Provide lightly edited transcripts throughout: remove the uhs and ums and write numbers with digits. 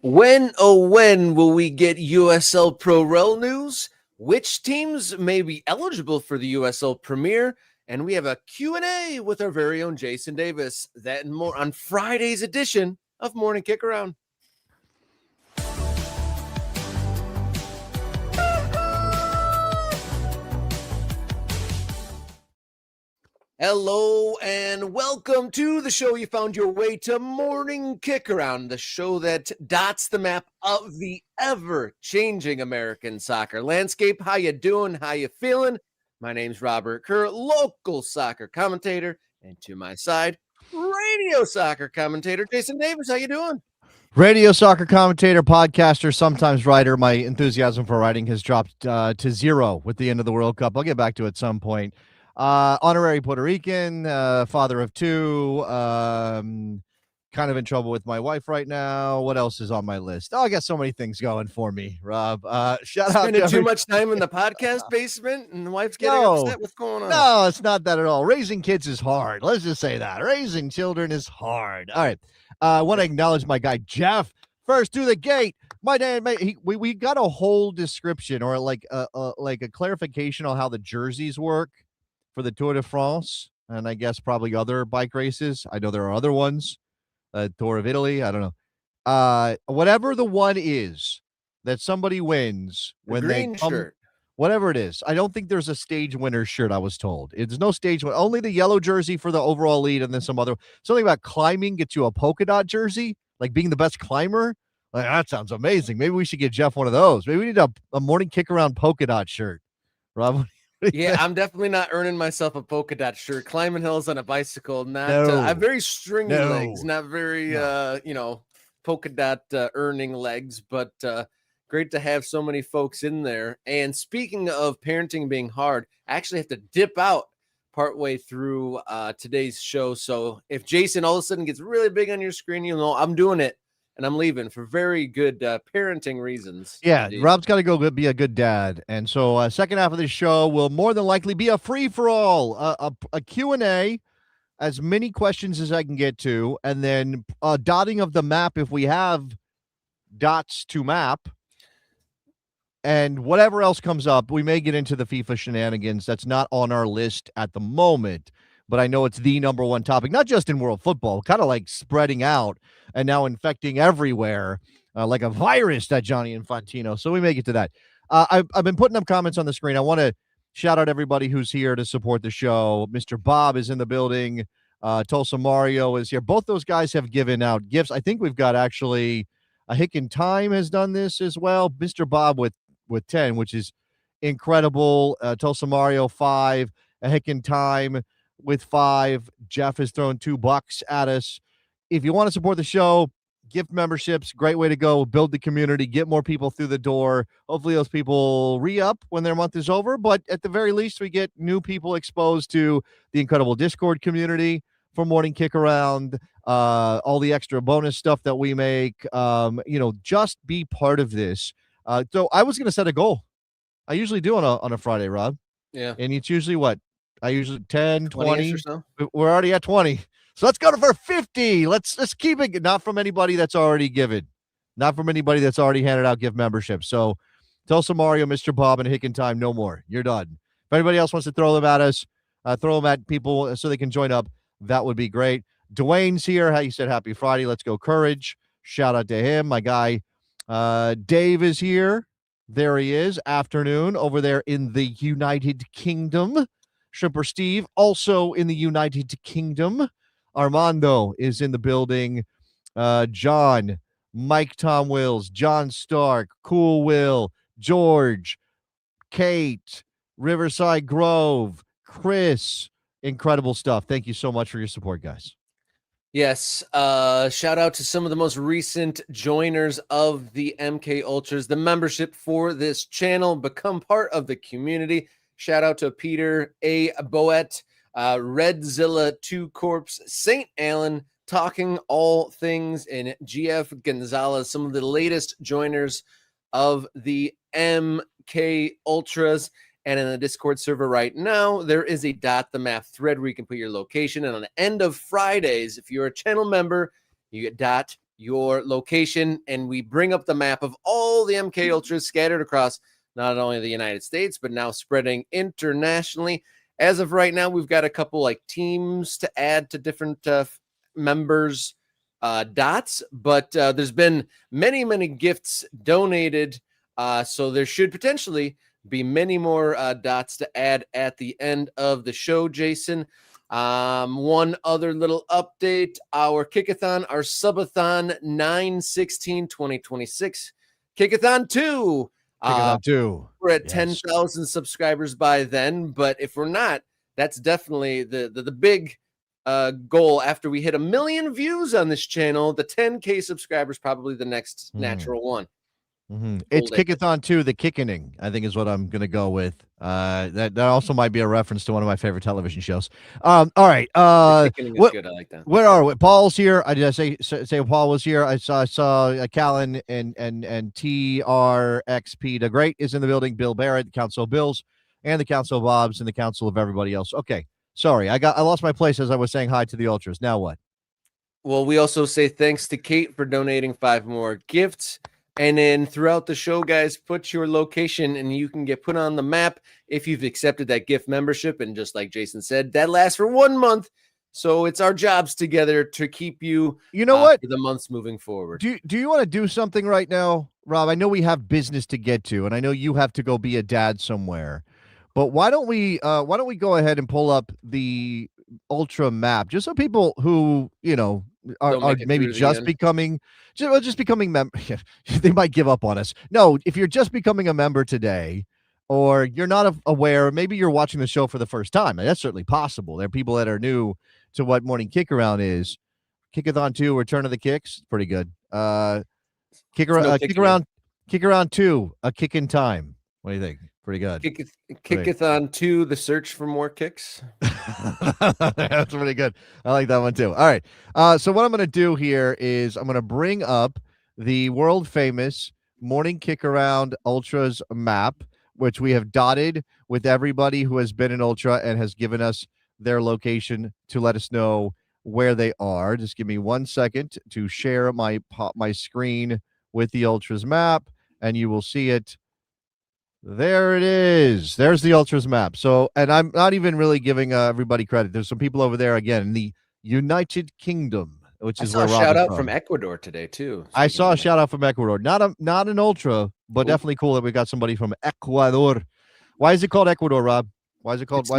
When, oh, when will we get USL Pro Rel news? Which teams may be eligible for the USL Premier? And we have a Q&A with our very own Jason Davis. That and more on Friday's edition of Morning Kickaround. Hello and welcome to the show. You found your way to Morning Kickaround, the show that dots the map of the ever-changing American soccer landscape. How you doing? How you feeling? My name's Robert Kerr, local soccer commentator, and to my side, radio soccer commentator Jason Davis. How you doing? Radio soccer commentator, podcaster, sometimes writer. My enthusiasm for writing has dropped to zero with the end of the World Cup. I'll get back to it at some point. Honorary Puerto Rican, father of two, kind of in trouble with my wife right now. What else is on my list? Oh, I got so many things going for me, Rob. Shout out to too much time in the podcast basement and the wife's getting upset. What's going on? No, it's not that at all. Raising kids is hard. Let's just say that. Raising children is hard. All right. I want to acknowledge my guy, Jeff. First to the gate. My dad, we got a whole description or like a clarification on how the jerseys work for the Tour de France, and I guess probably other bike races. I know there are other ones, Tour of Italy. I don't know. Whatever the one is that somebody wins when they come, shirt. Whatever it is. I don't think there's a stage winner shirt, I was told. There's no stage winner. Only the yellow jersey for the overall lead, and then something about climbing gets you a polka dot jersey, like being the best climber. Like, that sounds amazing. Maybe we should get Jeff one of those. Maybe we need a Morning Kickaround polka dot shirt. Rob, yeah, I'm definitely not earning myself a polka dot shirt. Climbing hills on a bicycle, I have very stringy legs, not very polka dot earning legs, but great to have so many folks in there. And speaking of parenting being hard, I actually have to dip out partway through today's show. So if Jason all of a sudden gets really big on your screen, you'll know I'm doing it. And I'm leaving for very good parenting reasons. Yeah, indeed. Rob's got to go be a good dad. And so second half of the show will more than likely be a free-for-all, a Q&A, as many questions as I can get to, and then dotting of the map if we have dots to map. And whatever else comes up, we may get into the FIFA shenanigans. That's not on our list at the moment, but I know it's the number one topic, not just in world football, kind of like spreading out and now infecting everywhere like a virus, that Johnny Infantino. So we may get to that. I've been putting up comments on the screen. I want to shout out everybody who's here to support the show. Mr. Bob is in the building. Tulsa Mario is here. Both those guys have given out gifts. I think we've got actually a Hick in Time has done this as well. Mr. Bob with 10, which is incredible. Tulsa Mario 5, a Hick in Time with 5. Jeff has thrown $2 at us. If you want to support the show, gift memberships, great way to go. Build the community, get more people through the door. Hopefully those people re-up when their month is over, but at the very least, we get new people exposed to the incredible Discord community for Morning Kickaround, all the extra bonus stuff that we make. Just be part of this. So I was going to set a goal. I usually do on a Friday, Rob. Yeah. And it's usually what? I usually 10, 20. Or so. We're already at 20. So let's go for 50. Let's keep it, not from anybody that's already given, not from anybody that's already handed out gift memberships. So Tulsa Mario, Mr. Bob, and Hick in Time, no more. You're done. If anybody else wants to throw them at us, throw them at people so they can join up, that would be great. Dwayne's here. How you said happy Friday. Let's go Courage. Shout out to him. My guy Dave is here. There he is. Afternoon over there in the United Kingdom. Shrimper Steve also in the United Kingdom. Armando is in the building. John, Mike Tom Wills, John Stark, Cool Will, George, Kate, Riverside Grove, Chris. Incredible stuff. Thank you so much for your support, guys. Yes. Shout out to some of the most recent joiners of the MK Ultras, the membership for this channel. Become part of the community. Shout out to Peter A. Boet, Redzilla 2 Corpse, St. Alan, talking all things, and GF Gonzalez, some of the latest joiners of the MK Ultras. And in the Discord server right now, there is a DotTheMap thread where you can put your location. And on the end of Fridays, if you're a channel member, you get your location, and we bring up the map of all the MK Ultras scattered across not only the United States, but now spreading internationally. As of right now, we've got a couple like teams to add to different members' dots, but there's been many gifts donated. So there should potentially be many more dots to add at the end of the show, Jason. One other little update, our Kickathon, our Subathon 9/16/2026, Kickathon 2. Kickathon 2. We're at 10,000 subscribers by then, but if we're not, that's definitely the big goal. After we hit 1 million views on this channel, the 10K subscribers, probably the next natural one. It's Kickathon 2, the Kickening, I think is what I'm going to go with. That also might be a reference to one of my favorite television shows. All right. Kickening is good. I like that. Where are we? Paul's here. I just say Paul was here. I saw Callan and TRXP the Great is in the building. Bill Barrett, the Council of Bills, and the Council of Bobs, and the Council of everybody else. Okay. Sorry. I lost my place as I was saying hi to the Ultras. Now what? Well, we also say thanks to Kate for donating 5 more gifts. And then throughout the show, guys, put your location and you can get put on the map if you've accepted that gift membership. And just like Jason said, that lasts for 1 month. So it's our jobs together to keep you, what, for the months moving forward. Do you want to do something right now, Rob? I know we have business to get to, and I know you have to go be a dad somewhere. But why don't we go ahead and pull up the Ultra map, just so people who are maybe just becoming members, they might give up on us. No, if you're just becoming a member today, or you're not aware, maybe you're watching the show for the first time, and that's certainly possible. There are people that are new to what Morning Kickaround is. Kickathon 2, Return of the Kicks, pretty good. Kickaround 2, A Kick in Time. What do you think? Pretty good. Kickathon 2, The Search for More Kicks. That's pretty good. I like that one too. All right. So what I'm going to do here is I'm going to bring up the world famous Morning Kickaround Ultras map, which we have dotted with everybody who has been an Ultra and has given us their location to let us know where they are. Just give me 1 second to share my screen with the Ultras map, and you will see it. There it is. There's the Ultras map. So, and I'm not even really giving everybody credit. There's some people over there again in the United Kingdom, which is where Rob is shout out from Ecuador today too. I saw a shout out from Ecuador. Not an Ultra, but definitely cool that we got somebody from Ecuador. Why is it called Ecuador, Rob? Why is it called?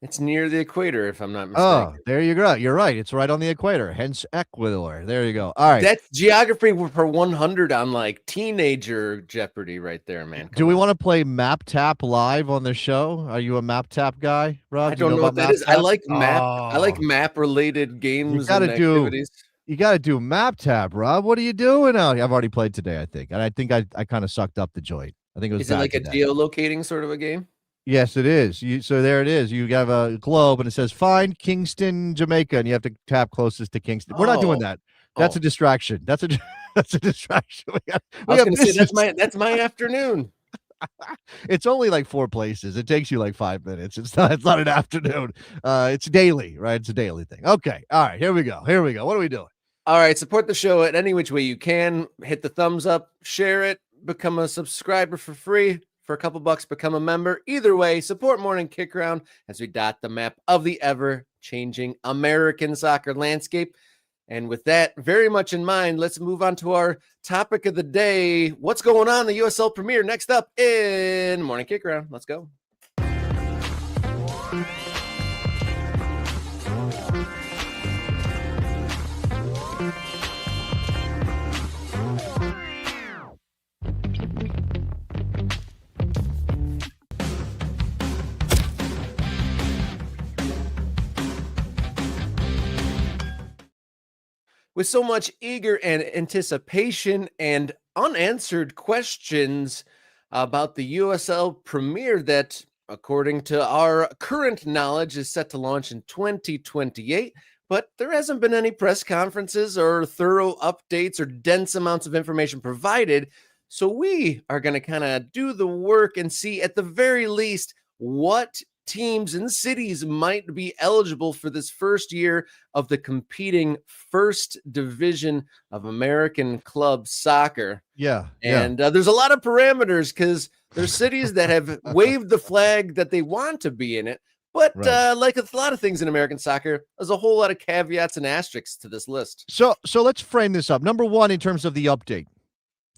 It's near the equator, if I'm not mistaken. Oh, there you go. You're right. It's right on the equator, hence Ecuador. There you go. All right. That's geography for 100 on like teenager Jeopardy right there, man. Do we want to play Map Tap live on the show? Are you a Map Tap guy, Rob? I don't know what that is. I like map. I like map related games and activities. You got to do Map Tap, Rob. What are you doing out here? I've already played today, I think. And I think I kind of sucked up the joint. I think it was. Is it like a geolocating sort of a game? Yes, it is. So there it is. You have a globe and it says find Kingston, Jamaica, and you have to tap closest to Kingston. We're not doing that. That's a distraction. That's a distraction. I was going to say that's my afternoon. It's only like 4 places. It takes you like 5 minutes. It's not an afternoon. It's daily, right? It's a daily thing. Okay. All right. Here we go. What are we doing? All right. Support the show at any which way you can. Hit the thumbs up, share it, become a subscriber for free. For a couple bucks, become a member. Either way, support Morning Kickaround as we dot the map of the ever-changing American soccer landscape. And with that very much in mind, let's move on to our topic of the day. What's going on in the USL Premier? Next up in Morning Kickaround. Let's go. With so much eager anticipation and unanswered questions about the USL Premier that, according to our current knowledge, is set to launch in 2028, but there hasn't been any press conferences or thorough updates or dense amounts of information provided. So we are going to kind of do the work and see, at the very least, what teams and cities might be eligible for this first year of the competing first division of American club soccer. Yeah. And there's a lot of parameters because there's cities that have waved the flag that they want to be in it. But like a lot of things in American soccer, there's a whole lot of caveats and asterisks to this list. So let's frame this up. Number one, in terms of the update,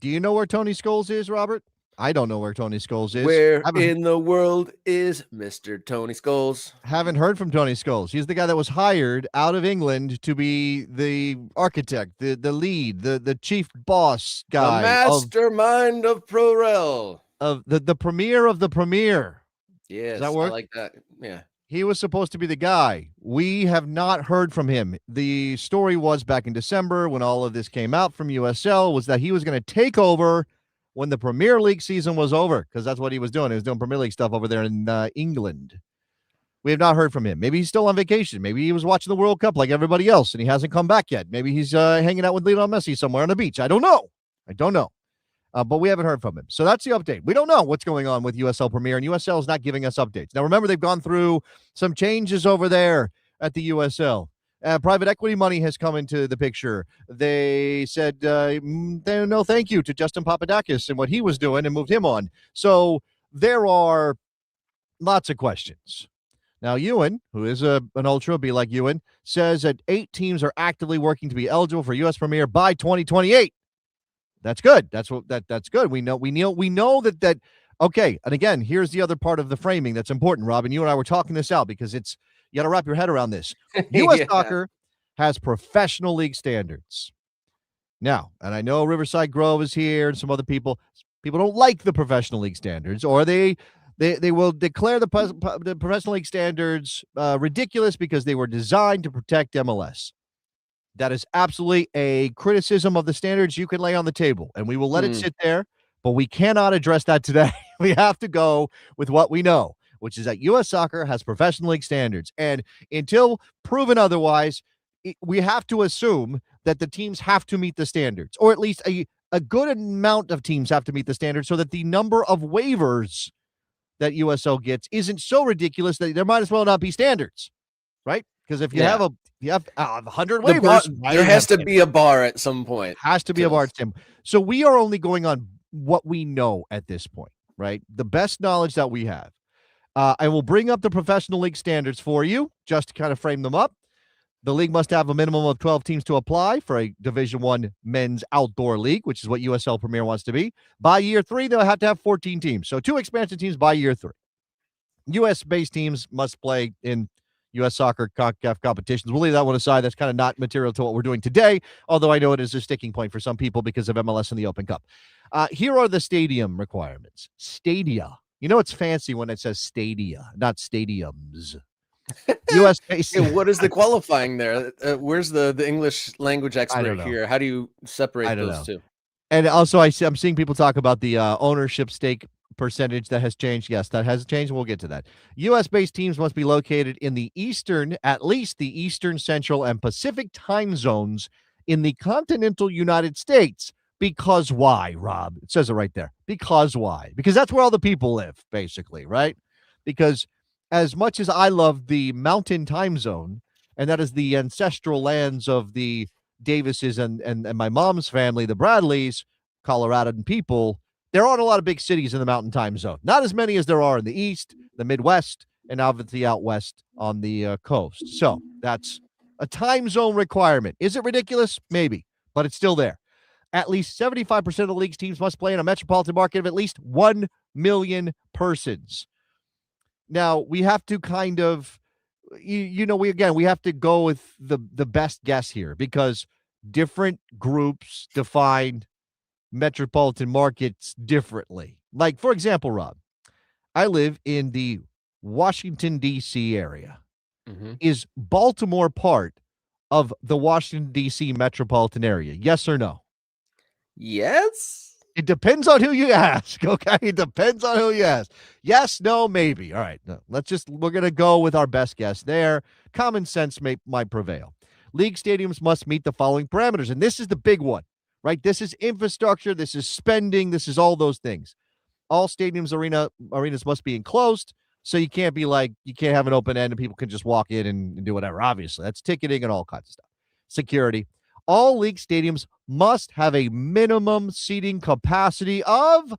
do you know where Tony Scholes is, Robert? I don't know where Tony Scholes is. Where in the world is Mr. Tony Scholes? Haven't heard from Tony Scholes. He's the guy that was hired out of England to be the architect, the lead, the chief boss guy. The mastermind of ProRel. Of the premier of the premier. Yes, does that work? I like that. Yeah. He was supposed to be the guy. We have not heard from him. The story was back in December when all of this came out from USL was that he was going to take over when the Premier League season was over, because that's what he was doing. He was doing Premier League stuff over there in England. We have not heard from him. Maybe he's still on vacation. Maybe he was watching the World Cup like everybody else, and he hasn't come back yet. Maybe he's hanging out with Lionel Messi somewhere on the beach. I don't know. But we haven't heard from him. So that's the update. We don't know what's going on with USL Premier, and USL is not giving us updates. Now, remember, they've gone through some changes over there at the USL. Private equity money has come into the picture. They said no thank you to Justin Papadakis and what he was doing and moved him on. So there are lots of questions. Now, Ewan, who is an ultra, be like Ewan, says that 8 teams are actively working to be eligible for US Premier by 2028. That's good. That's good. We know that. Okay. And again, here's the other part of the framing that's important, Robin. You and I were talking this out because you got to wrap your head around this. U.S. soccer has professional league standards. Now, and I know Riverside Grove is here and some other people. People don't like the professional league standards, or they will declare the professional league standards ridiculous because they were designed to protect MLS. That is absolutely a criticism of the standards you can lay on the table, and we will let it sit there, but we cannot address that today. We have to go with what we know, which is that U.S. soccer has professional league standards. And until proven otherwise, we have to assume that the teams have to meet the standards, or at least a good amount of teams have to meet the standards so that the number of waivers that USL gets isn't so ridiculous that there might as well not be standards, right? Because if you have 100 waivers, there has to be a bar at some point. Has to be a bar, Tim. So we are only going on what we know at this point, right? The best knowledge that we have. I will bring up the professional league standards for you just to kind of frame them up. The league must have a minimum of 12 teams to apply for a Division I men's outdoor league, which is what USL Premier wants to be. By year 3, they'll have to have 14 teams. So 2 expansion teams by year 3. US-based teams must play in U.S. soccer CONCACAF competitions. We'll leave that one aside. That's kind of not material to what we're doing today, although I know it is a sticking point for some people because of MLS and the Open Cup. Here are the stadium requirements. Stadia. You know it's fancy when it says stadia, not stadiums. U.S. based. Hey, what is the qualifying there? Where's the English language expert here? How do you separate those two? And also, I'm seeing people talk about the ownership stake percentage that has changed. Yes, that has changed. We'll get to that. U.S.-based teams must be located in the at least the Eastern, Central, and Pacific time zones in the continental United States. Because why, Rob? It says it right there. Because why? Because that's where all the people live, basically, right? Because as much as I love the mountain time zone, and that is the ancestral lands of the Davises and my mom's family, the Bradleys, Coloradan people, there aren't a lot of big cities in the mountain time zone. Not as many as there are in the East, the Midwest, and obviously out west on the coast. So that's a time zone requirement. Is it ridiculous? Maybe, but it's still there. At least 75% of the league's teams must play in a metropolitan market of at least 1 million persons. Now, we have to kind of, we have to go with the best guess here because different groups define metropolitan markets differently. Like, for example, Rob, I live in the Washington, D.C. area. Mm-hmm. Is Baltimore part of the Washington, D.C. metropolitan area? Yes or no? Yes. It depends on who you ask, okay? It depends on who you ask. Yes, no, maybe. All right, no, we're going to go with our best guess there. Common sense might prevail. League stadiums must meet the following parameters, and this is the big one. Right? This is infrastructure. This is spending. This is all those things. All stadiums, arenas must be enclosed. So you can't be like, you can't have an open end and people can just walk in and do whatever. Obviously, that's ticketing and all kinds of stuff. Security. All league stadiums must have a minimum seating capacity of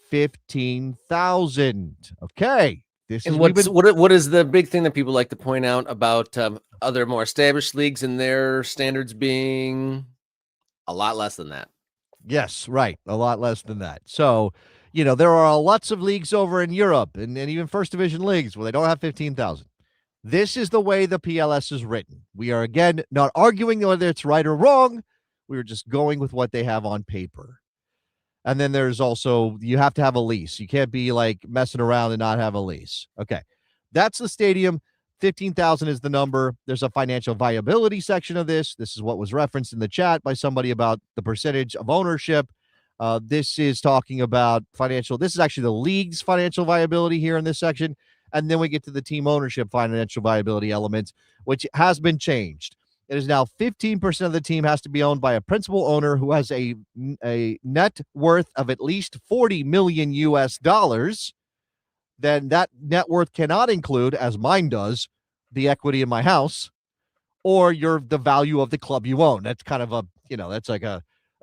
15,000. Okay. And what is the big thing that people like to point out about other more established leagues and their standards being a lot less than that? Yes, right. A lot less than that. So, there are lots of leagues over in Europe and even first division leagues where they don't have 15,000. This is the way the PLS is written. We are, again, not arguing whether it's right or wrong. We are just going with what they have on paper. And then there's also, you have to have a lease. You can't be like messing around and not have a lease. Okay. That's the stadium. 15,000 is the number. There's a financial viability section of this. This is what was referenced in the chat by somebody about the percentage of ownership. This is talking about financial. This is actually the league's financial viability here in this section. And then we get to the team ownership financial viability elements, which has been changed. It is now 15% of the team has to be owned by a principal owner who has a net worth of at least 40 million US dollars. Then that net worth cannot include, as mine does, the equity in my house or the value of the club you own. That's kind of that's like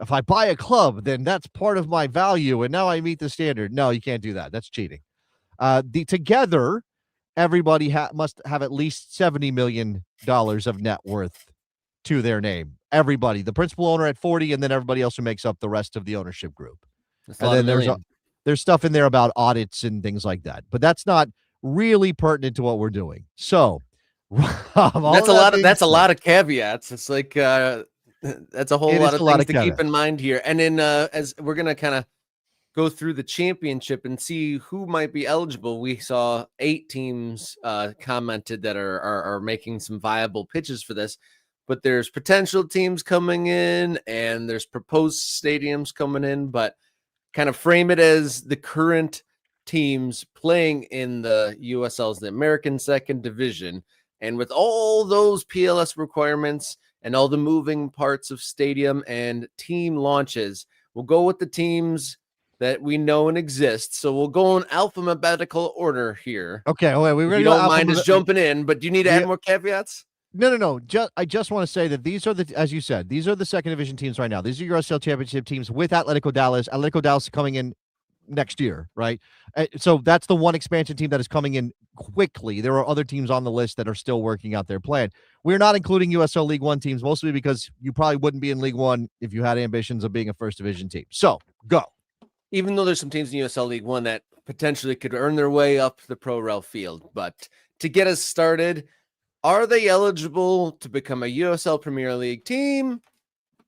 if I buy a club, then that's part of my value and now I meet the standard. No, you can't do that. That's cheating. Together, everybody must have at least $70 million of net worth to their name. Everybody, the principal owner at 40, and then everybody else who makes up the rest of the ownership group. And then there's stuff in there about audits and things like that, but that's not really pertinent to what we're doing. So, Rob, that's a lot of caveats. It's like that's a whole lot of things to keep in mind here. And then as we're gonna kind of go through the championship and see who might be eligible. We saw 8 teams commented that are making some viable pitches for this, but there's potential teams coming in and there's proposed stadiums coming in, but kind of frame it as the current teams playing in the USL's, the American Second Division. And with all those PLS requirements and all the moving parts of stadium and team launches, we'll go with the teams that we know and exist. So we'll go in alphabetical order here. Okay. Wait, we really don't mind us jumping in, but do you need to add more caveats? No. I just want to say that these are as you said, these are the second division teams right now. These are your USL Championship teams with Atletico Dallas. Atletico Dallas coming in next year, right? So that's the one expansion team that is coming in quickly. There are other teams on the list that are still working out their plan. We're not including USL League One teams, mostly because you probably wouldn't be in League One if you had ambitions of being a first division team. So go. Even though there's some teams in USL League One that potentially could earn their way up the pro rel field, but to get us started, are they eligible to become a USL Premier League team?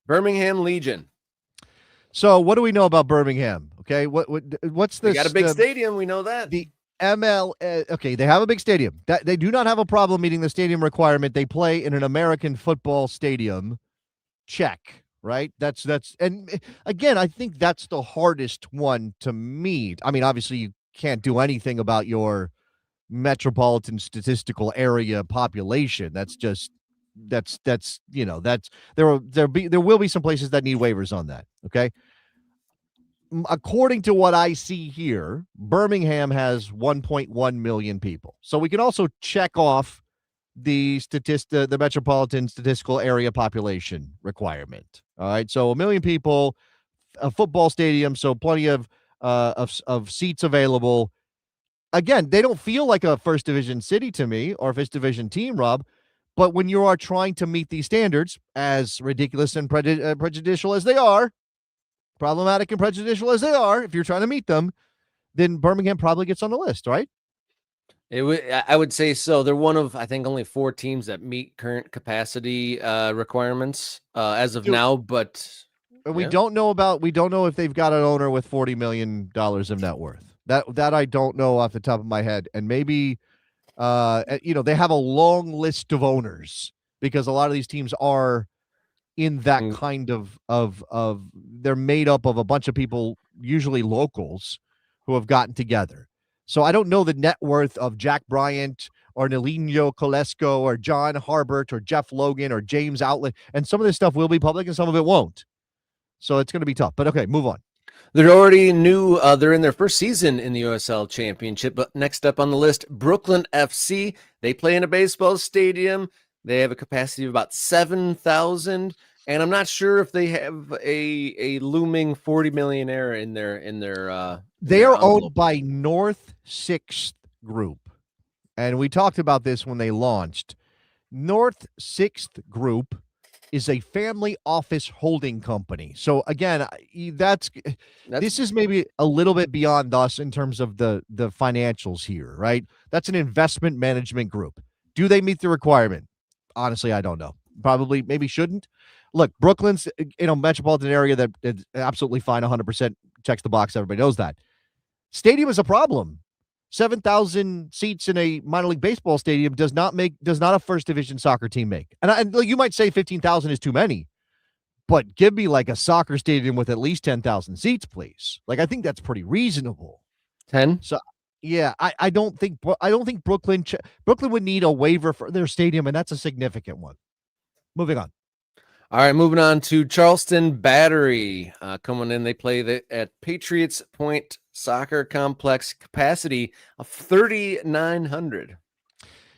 Birmingham Legion. So what do we know about Birmingham? Okay, what's this? They got a big stadium. We know that. The okay, they have a big stadium. They do not have a problem meeting the stadium requirement. They play in an American football stadium. Check, right? That's and again, I think that's the hardest one to meet. I mean, obviously you can't do anything about your metropolitan statistical area population. That's there will be some places that need waivers on that. Okay. According to what I see here, Birmingham has 1.1 million people. So we can also check off the metropolitan statistical area population requirement. All right. So 1 million people, a football stadium. So plenty of seats available. Again, they don't feel like a first division city to me or first division team, Rob. But when you are trying to meet these standards, as ridiculous and prejudicial as they are, problematic and prejudicial as they are, if you're trying to meet them, then Birmingham probably gets on the list, right? I would say so. They're one of, I think, only 4 teams that meet current capacity requirements as of now. But we don't know if they've got an owner with $40 million of net worth. That I don't know off the top of my head. And maybe, they have a long list of owners because a lot of these teams are in that kind of they're made up of a bunch of people, usually locals, who have gotten together. So I don't know the net worth of Jack Bryant or Nilinho Kolesko or John Harbert or Jeff Logan or James Outlet. And some of this stuff will be public and some of it won't. So it's going to be tough. But okay, move on. They're already new. They're in their first season in the USL Championship. But next up on the list, Brooklyn FC. They play in a baseball stadium. They have a capacity of about 7,000. And I'm not sure if they have a looming 40 millionaire in their They are envelope. owned by North Sixth Group. And we talked about this when they launched. North Sixth Group is a family office holding company. So again, this is maybe a little bit beyond us in terms of the financials here, right? That's an investment management group. Do they meet the requirement? Honestly, I don't know. Probably, maybe shouldn't. Look, Brooklyn's metropolitan area that is absolutely fine, 100% checks the box. Everybody knows that. Stadium is a problem. 7,000 seats in a minor league baseball stadium does not a first division soccer team make. And you might say 15,000 is too many, but give me like a soccer stadium with at least 10,000 seats, please. Like, I think that's pretty reasonable. 10. So yeah, I don't think Brooklyn would need a waiver for their stadium, and that's a significant one. Moving on. All right, moving on to Charleston Battery. Coming in, they play at Patriots Point Soccer Complex, capacity of 3,900.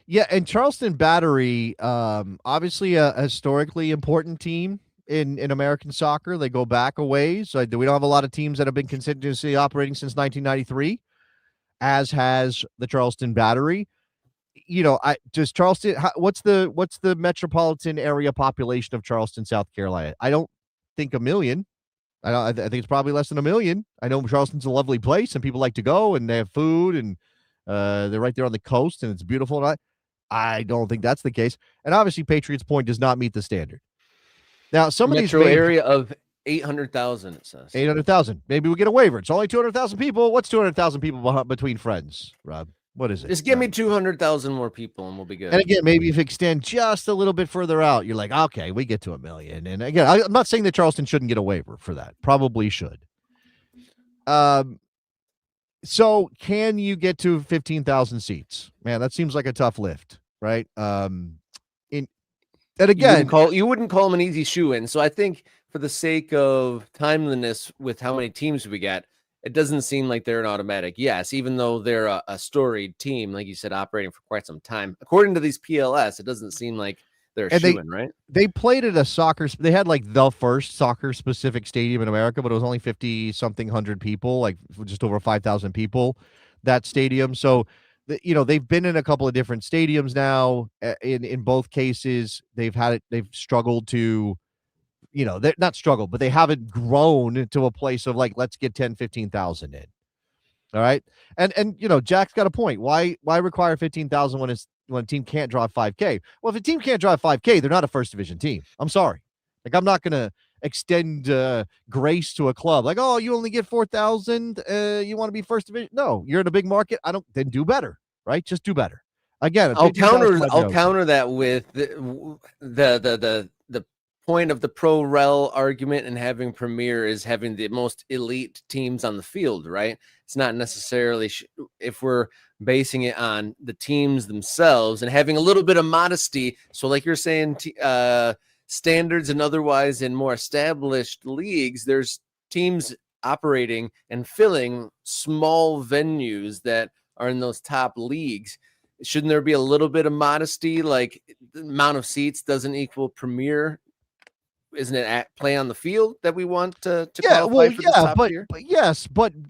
Yeah, and Charleston Battery, obviously a historically important team in American soccer. They go back a ways. So we don't have a lot of teams that have been continuously operating since 1993, as has the Charleston Battery. Charleston, what's the metropolitan area population of Charleston, South Carolina? I don't think a million. I think it's probably less than a million. I know Charleston's a lovely place and people like to go and they have food and they're right there on the coast and it's beautiful. And I don't think that's the case. And obviously Patriots Point does not meet the standard. Now, some of these area of 800,000, it says. 800,000. Maybe we get a waiver. It's only 200,000 people. What's 200,000 people between friends, Rob? What is it? Just give me 200,000 more people and we'll be good. And again, maybe if you extend just a little bit further out, you're like, okay, we get to a million. And again, I'm not saying that Charleston shouldn't get a waiver for that. Probably should. So can you get to 15,000 seats? Man, that seems like a tough lift, right? And again, you wouldn't call them an easy shoe-in. So I think for the sake of timeliness with how many teams we got, it doesn't seem like they're an automatic yes, even though they're a storied team, like you said, operating for quite some time. According to these PLS, it doesn't seem like they're a shoe-in, right? They played at they had like the first soccer-specific stadium in America, but it was only 50-something hundred people, like just over 5,000 people, that stadium. So, they've been in a couple of different stadiums now. In both cases, they've struggled to, they're not struggled, but they haven't grown to a place of like, let's get 10, 15,000 in. All right. And Jack's got a point. Why require 15,000 when a team can't drive 5K? Well, if a team can't drive 5K, they're not a first division team. I'm sorry. Like, I'm not going to extend grace to a club. Like, oh, you only get 4,000. You want to be first division? No, you're in a big market. Then do better, right? Just do better. Again, I'll counter that with the point of the pro rel argument and having Premier is having the most elite teams on the field, right? It's not necessarily if we're basing it on the teams themselves and having a little bit of modesty. So like you're saying, standards and otherwise in more established leagues, there's teams operating and filling small venues that are in those top leagues. Shouldn't there be a little bit of modesty? Like, the amount of seats doesn't equal Premier. Isn't it at play on the field that we want to qualify for the top tier?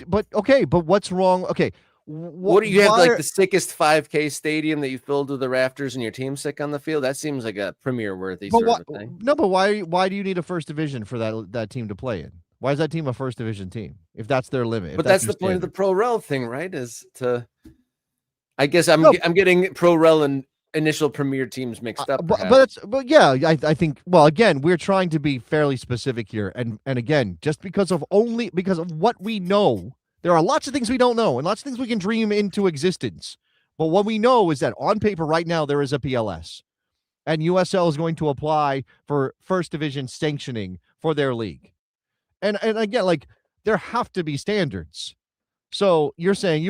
But okay, but what's wrong? Okay, what do you have, like the sickest 5K stadium that you filled to the rafters and your team's sick on the field? That seems like a Premier worthy sort of thing. No, but why do you need a first division for that team to play in? Why is that team a first division team if that's their limit? But that's the point of the pro rel thing, right? Is to, I guess I'm getting pro rel and initial Premier teams mixed up. I think, well, again, we're trying to be fairly specific here. And again, just because of what we know, there are lots of things we don't know and lots of things we can dream into existence. But what we know is that on paper right now, there is a PLS and USL is going to apply for first division sanctioning for their league. And again, like, there have to be standards. So you're saying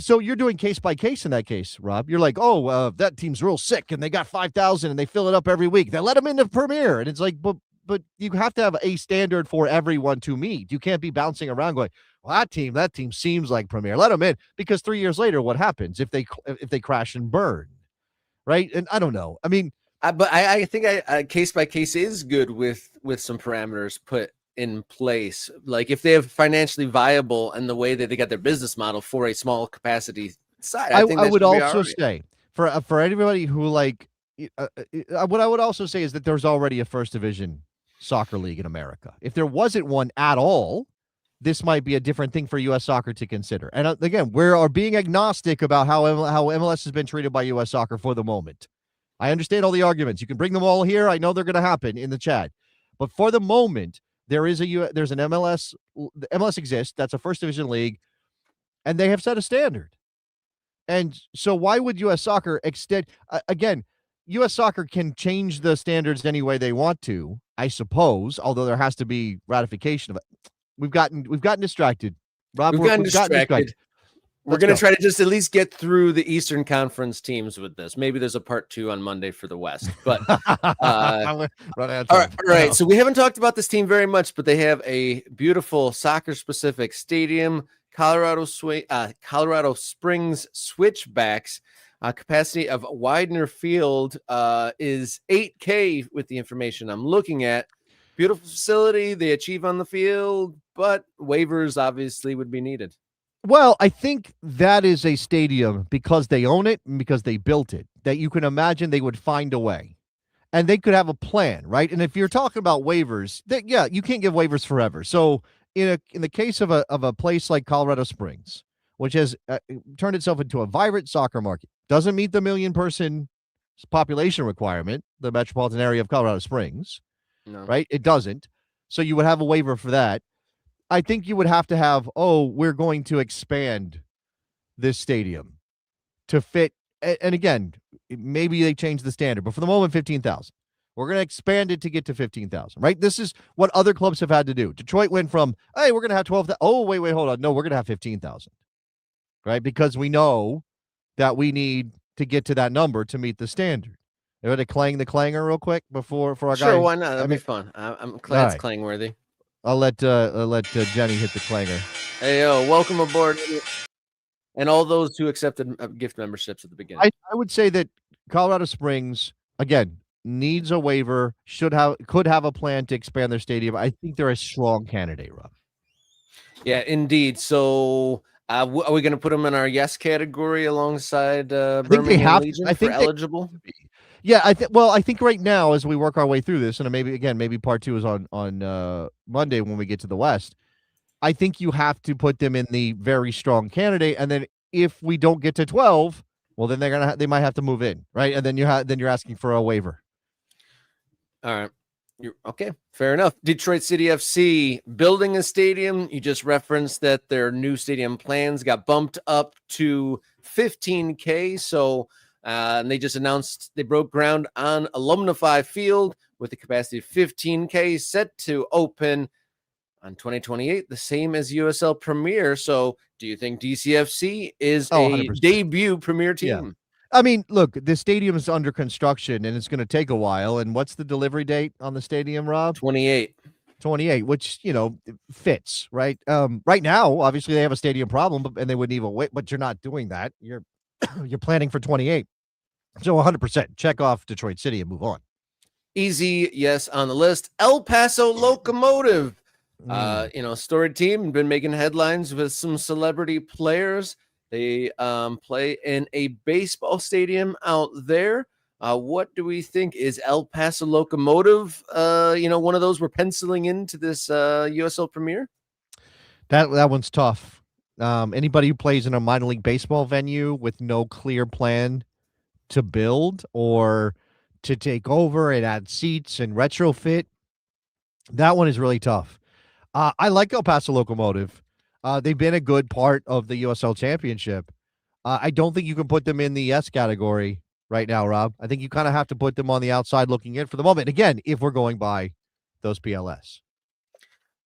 so you're doing case by case in that case, Rob. You're like, that team's real sick and they got 5,000 and they fill it up every week. They let them into Premier. And it's like, but but you have to have a standard for everyone to meet. You can't be bouncing around going, well, that team seems like Premier. Let them in, because 3 years later, what happens if they crash and burn, right? And I don't know. I mean, but I think I case by case is good with some parameters put in place. Like if they have financially viable and the way that they got their business model for a small capacity side, I think I that would should be also all right. say for anybody who like, what I would also say is that there's already a first division soccer league in America. If there wasn't one at all, this might be a different thing for U.S. soccer to consider. And again, we are being agnostic about how MLS has been treated by U.S. soccer for the moment. I understand all the arguments. You can bring them all here. I know they're going to happen in the chat, but for the moment, there's an MLS. The MLS exists. That's a first division league, and they have set a standard. And so, why would U.S. soccer extend? Again, U.S. soccer can change the standards any way they want to, I suppose. Although there has to be ratification of it. We've gotten distracted, Rob. We've gotten Gotten distracted. distracted. We're going to try to just at least get through the Eastern Conference teams with this. Maybe there's a part 2 on Monday for the West. But all right. So we haven't talked about this team very much, but they have a beautiful soccer-specific stadium, Colorado Springs Switchbacks. Capacity of Widener Field is 8K with the information I'm looking at. Beautiful facility. They achieve on the field, but waivers obviously would be needed. Well, I think that is a stadium because they own it and because they built it, that you can imagine they would find a way. And they could have a plan, right? And if you're talking about waivers, you can't give waivers forever. So in the case of a place like Colorado Springs, which has turned itself into a vibrant soccer market, doesn't meet the 1 million person population requirement, the metropolitan area of Colorado Springs, right? It doesn't. So you would have a waiver for that. I think you would have to have, we're going to expand this stadium to fit. And again, maybe they change the standard, but for the moment, 15,000. We're going to expand it to get to 15,000, right? This is what other clubs have had to do. Detroit went from, hey, we're going to have 12,000. Oh, wait, hold on. No, we're going to have 15,000, right? Because we know that we need to get to that number to meet the standard. You want to clang the clanger real quick for our guy? Sure, why not? That'd be fun. I'm glad it's clang worthy. I'll let Jenny hit the clanger. Hey, welcome aboard. And all those who accepted gift memberships at the beginning. I would say that Colorado Springs, again, needs a waiver, could have a plan to expand their stadium. I think they're a strong candidate, Rob. Yeah, indeed. So are we going to put them in our yes category alongside Birmingham Legion for eligible? Yeah, I think right now, as we work our way through this, and maybe part 2 is on Monday when we get to the West, I think you have to put them in the very strong candidate, and then if we don't get to 12, well, then they might have to move in, right? And then you're asking for a waiver. All right. Okay, fair enough. Detroit City FC building a stadium. You just referenced that their new stadium plans got bumped up to 15K. So and they just announced they broke ground on Alumnify Field with a capacity of 15K, set to open on 2028, the same as USL Premier. So do you think DCFC is a 100%. debut Premier team? Yeah. I mean, look, the stadium is under construction and it's going to take a while. And what's the delivery date on the stadium, Rob? 28, which, fits, right? Right now, obviously they have a stadium problem, and they wouldn't even wait, but you're not doing that. You're planning for 28. So 100% check off Detroit City and move on. Easy yes on the list. El Paso Locomotive, storied team, been making headlines with some celebrity players. They play in a baseball stadium out there. What do we think? Is El Paso Locomotive, one of those we're penciling into this USL Premier? That one's tough. Anybody who plays in a minor league baseball venue with no clear plan to build or to take over and add seats and retrofit, that one is really tough. I like El Paso Locomotive. They've been a good part of the USL Championship. I don't think you can put them in the yes category right now, Rob. I think you kind of have to put them on the outside looking in for the moment. Again, if we're going by those PLS.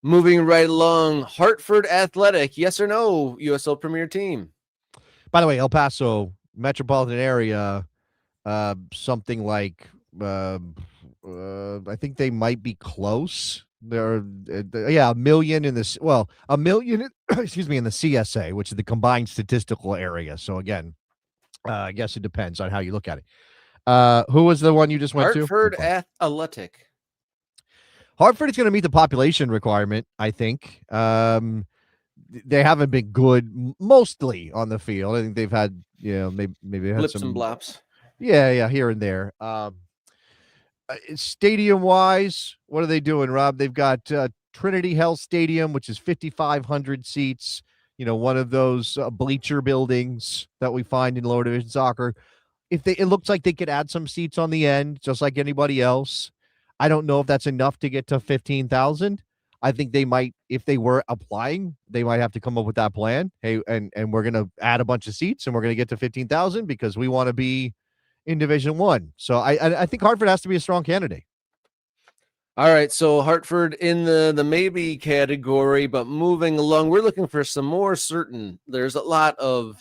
Moving right along, Hartford Athletic, yes or no, USL Premier team? By the way, El Paso metropolitan area, something like I think they might be close. There, a million in this. Well, a million. Excuse me, in the CSA, which is the combined statistical area. So again, I guess it depends on how you look at it. Who was the one you just went to? Hartford Athletic. Hartford is going to meet the population requirement, I think. They haven't been good mostly on the field. I think they've had, maybe had Blips some and blops. Yeah, here and there. Stadium wise, what are they doing, Rob? They've got Trinity Health Stadium, which is 5,500 seats. One of those bleacher buildings that we find in lower division soccer. It looks like they could add some seats on the end, just like anybody else. I don't know if that's enough to get to 15,000. I think they might, if they were applying, they might have to come up with that plan. Hey, and we're going to add a bunch of seats and we're going to get to 15,000 because we want to be in Division One. So I think Hartford has to be a strong candidate. All right, so Hartford in the maybe category, but moving along, we're looking for some more certain. There's a lot of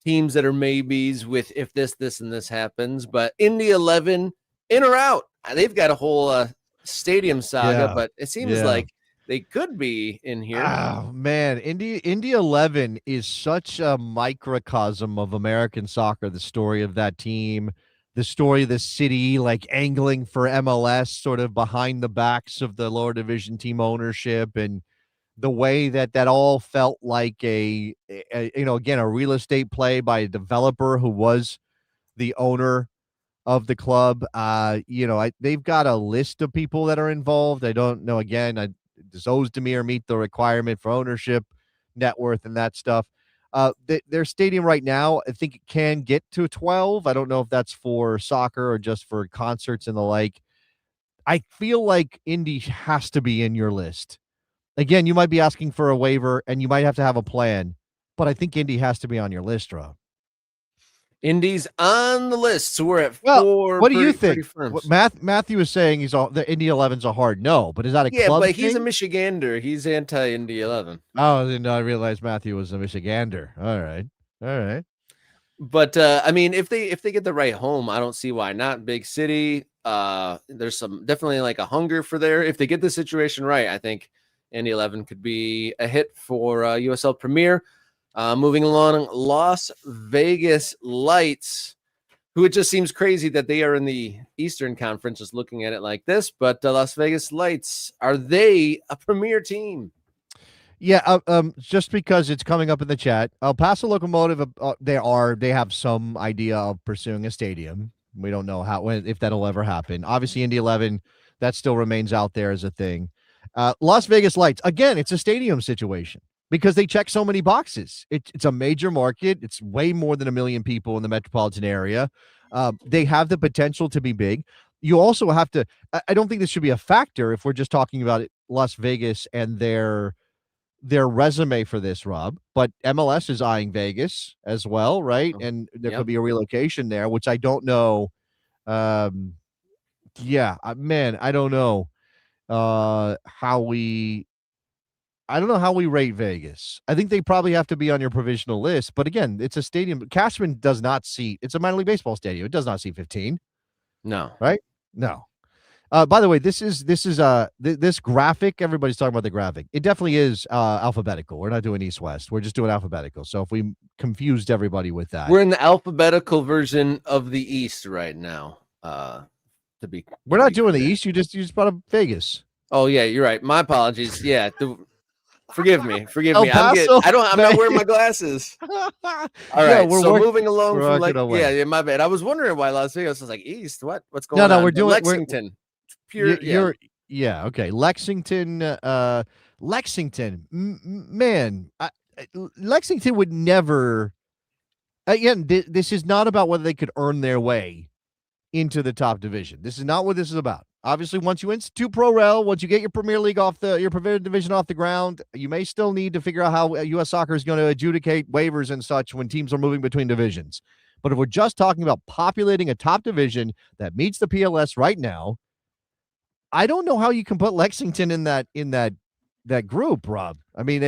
teams that are maybes with if this, and this happens, but Indy 11, in or out? They've got a whole stadium saga, but it seems like they could be in here. Oh man, Indy 11 is such a microcosm of American soccer. The story of that team, the story of the city, like angling for MLS, sort of behind the backs of the lower division team ownership, and the way that all felt like a real estate play by a developer who was the owner of the club. They've got a list of people that are involved. I don't know. Again, does Ozdemir meet the requirement for ownership, net worth, and that stuff? Their stadium right now, I think it can get to 12. I don't know if that's for soccer or just for concerts and the like. I feel like Indy has to be in your list. Again, you might be asking for a waiver and you might have to have a plan, but I think Indy has to be on your list, Rob. Indy's on the list, so we're at 4. What do you think? Matthew is saying the Indy 11's a hard no, but is that a club but thing? He's a Michigander. He's anti-Indy 11. Oh, then I realized Matthew was a Michigander. All right. But if they get the right home, I don't see why not. Big city. There's definitely like a hunger for there. If they get the situation right, I think Indy 11 could be a hit for USL Premier. Moving along, Las Vegas Lights, who it just seems crazy that they are in the Eastern Conference, just looking at it like this. But Las Vegas Lights, are they a Premier team? Yeah, just because it's coming up in the chat, El Paso Locomotive, they have some idea of pursuing a stadium. We don't know if that'll ever happen. Obviously, Indy 11, that still remains out there as a thing. Las Vegas Lights, again, it's a stadium situation because they check so many boxes. It's a major market. It's way more than 1 million people in the metropolitan area. They have the potential to be big. You also have to, I don't think this should be a factor if we're just talking about Las Vegas and their resume for this, Rob, but MLS is eyeing Vegas as well, right? And there could be a relocation there, which I don't know. I don't know how we rate Vegas. I think they probably have to be on your provisional list, but again, it's a stadium. Cashman does not seat. It's a minor league baseball stadium. It does not seat 15. No. Right? No. By the way, this graphic, everybody's talking about the graphic. It definitely is alphabetical. We're not doing East-West. We're just doing alphabetical. So if we confused everybody with that. We're in the alphabetical version of the East right now. We're not doing the East. You just brought up Vegas. Oh yeah, you're right. My apologies. Yeah. Forgive me. I'm not wearing my glasses. All right. So moving along from my bad. I was wondering why Las Vegas was like East. What's going on? No, we're doing Lexington. Okay. Lexington, man, Lexington would never. Again, this is not about whether they could earn their way into the top division. This is not what this is about. Obviously, once you institute Pro Rel, once you get your Premier League your Premier Division off the ground, you may still need to figure out how U.S. Soccer is going to adjudicate waivers and such when teams are moving between divisions. But if we're just talking about populating a top division that meets the PLS right now, I don't know how you can put Lexington in that group, Rob. I mean,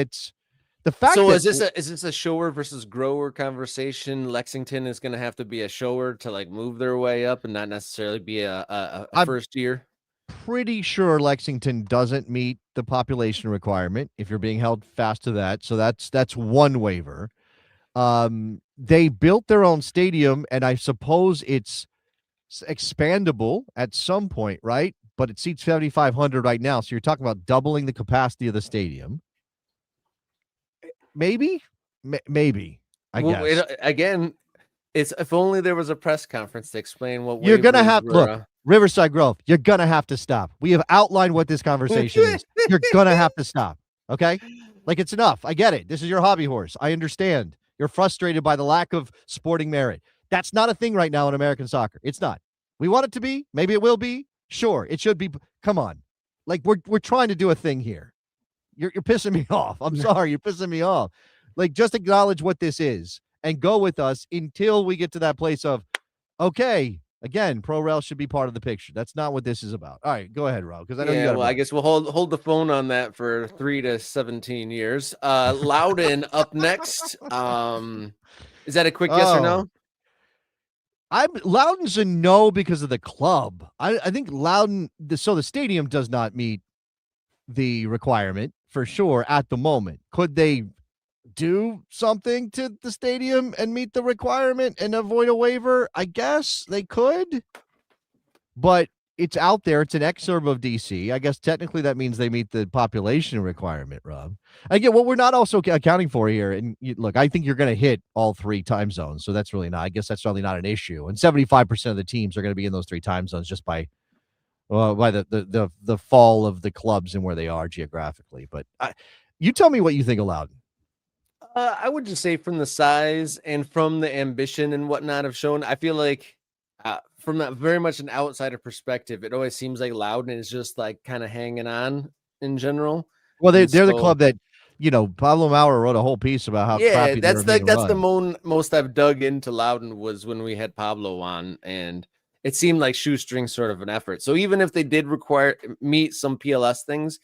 The fact So that is this a shower versus grower conversation? Lexington is going to have to be a shower to like move their way up and not necessarily be a I'm first year. pretty sure Lexington doesn't meet the population requirement if you're being held fast to that. So that's one waiver. They built their own stadium, and I suppose it's expandable at some point, right? But it seats 7,500 right now. So you're talking about doubling the capacity of the stadium. Maybe, maybe, I Well, guess. again, it's if only there was a press conference to explain what You're going to waivers have, look, were. Riverside Grove, you're going to have to stop. We have outlined what this conversation is. You're going to have to stop. Okay. Like, it's enough. I get it. This is your hobby horse. I understand. You're frustrated by the lack of sporting merit. That's not a thing right now in American soccer. It's not. We want it to be. Maybe it will be. Sure. It should be. Come on. Like, we're trying to do a thing here. You're pissing me off. I'm sorry. You're pissing me off. Like, just acknowledge what this is and go with us until we get to that place of, okay, again, pro rel should be part of the picture. That's not what this is about. All right, go ahead, Rob, because I know you got. Well, I guess we'll hold the phone on that for 3 to 17 years. Loudon up next. Is that a quick yes or no? Loudon's a no because of the club. I think Loudon. So the stadium does not meet the requirement for sure at the moment. Could they do something to the stadium and meet the requirement and avoid a waiver? I guess they could, but it's out there. It's an exurb of DC. I guess technically that means they meet the population requirement, Rob. Again, what we're not also accounting for here, and look, I think you're going to hit all 3 time zones, so that's really not, I guess that's really not an issue. And 75% of the teams are going to be in those 3 time zones just by the fall of the clubs and where they are geographically. But you tell me what you think of Loudon. I would just say from the size and from the ambition and whatnot have shown, I feel like from that very much an outsider perspective, it always seems like Loudon is just like kind of hanging on in general. Well, they're the club that, Pablo Maurer wrote a whole piece about how crappy that's the most I've dug into Loudon was when we had Pablo on, and it seemed like shoestring sort of an effort. So even if they did meet some PLS things,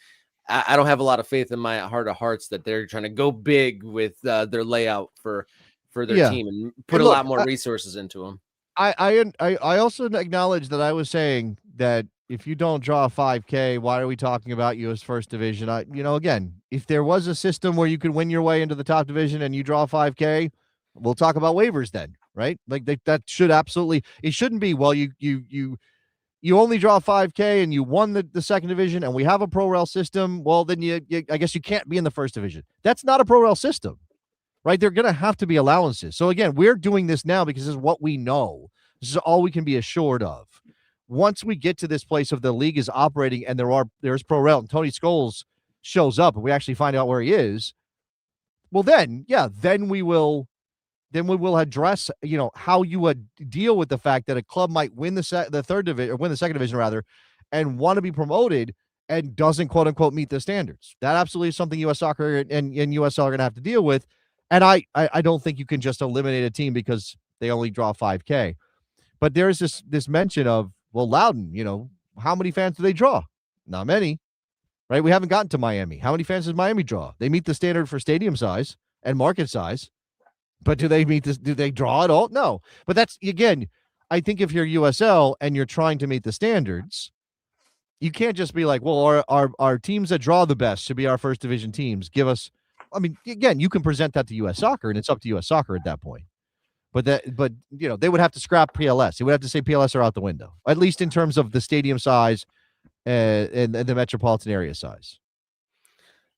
I don't have a lot of faith in my heart of hearts that they're trying to go big with their layout for their team and put a lot more resources into them. I also acknowledge that I was saying that if you don't draw a 5K, why are we talking about you as first division? Again, if there was a system where you could win your way into the top division and you draw 5K, we'll talk about waivers then, right? Like that should absolutely, it shouldn't be, well, you only draw 5K and you won the second division and we have a pro rel system. Well, then I guess you can't be in the first division. That's not a pro rel system, right? They're going to have to be allowances. So again, we're doing this now because this is what we know. This is all we can be assured of. Once we get to this place of the league is operating and there's pro rel and Tony Scholes shows up and we actually find out where he is, well then we will address, how you would deal with the fact that a club might win the third division or win the second division rather, and want to be promoted and doesn't quote unquote meet the standards. That absolutely is something U.S. Soccer and USL are going to have to deal with. And I don't think you can just eliminate a team because they only draw 5K. But there's this mention of, well, Loudon, how many fans do they draw? Not many, right? We haven't gotten to Miami. How many fans does Miami draw? They meet the standard for stadium size and market size. But do they meet this? Do they draw at all? No. But that's, again, I think if you're USL and you're trying to meet the standards, you can't just be like, well, our teams that draw the best should be our first division teams. Give us, again, you can present that to US Soccer and it's up to US Soccer at that point. But they would have to scrap PLS. They would have to say PLS are out the window, at least in terms of the stadium size and the metropolitan area size.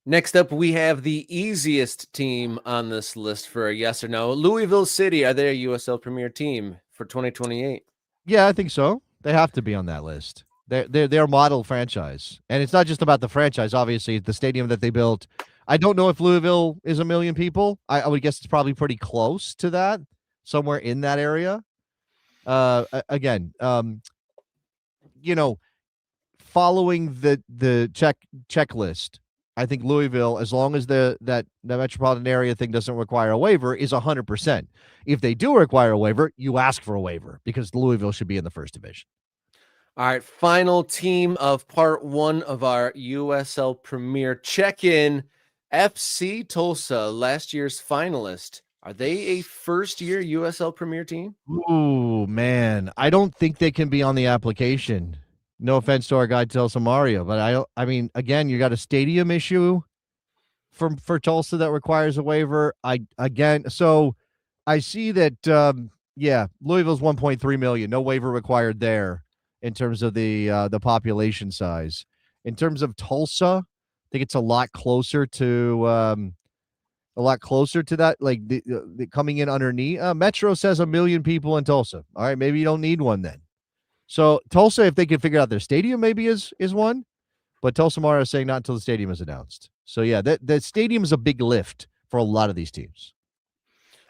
Next up, we have the easiest team on this list for a yes or no. Louisville City, are they a USL Premier team for 2028? Yeah, I think so. They have to be on that list. They're a model franchise. And it's not just about the franchise, obviously, the stadium that they built. I don't know if Louisville is 1 million people. I would guess it's probably pretty close to that, somewhere in that area. Again, following the checklist, I think Louisville, as long as that metropolitan area thing doesn't require a waiver, is 100%. If they do require a waiver, you ask for a waiver because Louisville should be in the first division. All right, final team of part 1 of our USL Premier Check-In. FC Tulsa, last year's finalist. Are they a first-year USL Premier team? Ooh, man. I don't think they can be on the application. No offense to our guy Telsa Mario, but I mean, again, you got a stadium issue for Tulsa that requires a waiver. So I see that Louisville's 1.3 million, no waiver required there in terms of the population size. In terms of Tulsa, I think it's a lot closer to that. Like the coming in underneath. Metro says 1 million people in Tulsa. All right, maybe you don't need one then. So Tulsa, if they can figure out their stadium, maybe is one. But Tulsa Mara is saying not until the stadium is announced. So yeah, the stadium is a big lift for a lot of these teams.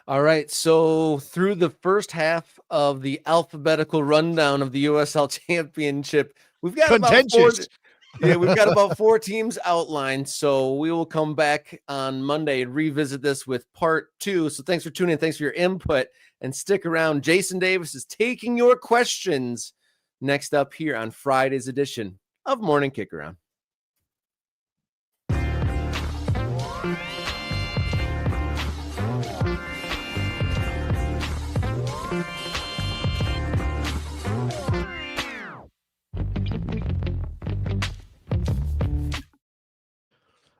All right. So through the first half of the alphabetical rundown of the USL Championship, we've got Contentious. we've got about 4 teams outlined. So we will come back on Monday and revisit this with part 2. So thanks for tuning in. Thanks for your input, and stick around. Jason Davis is taking your questions next up here on Friday's edition of Morning Kickaround.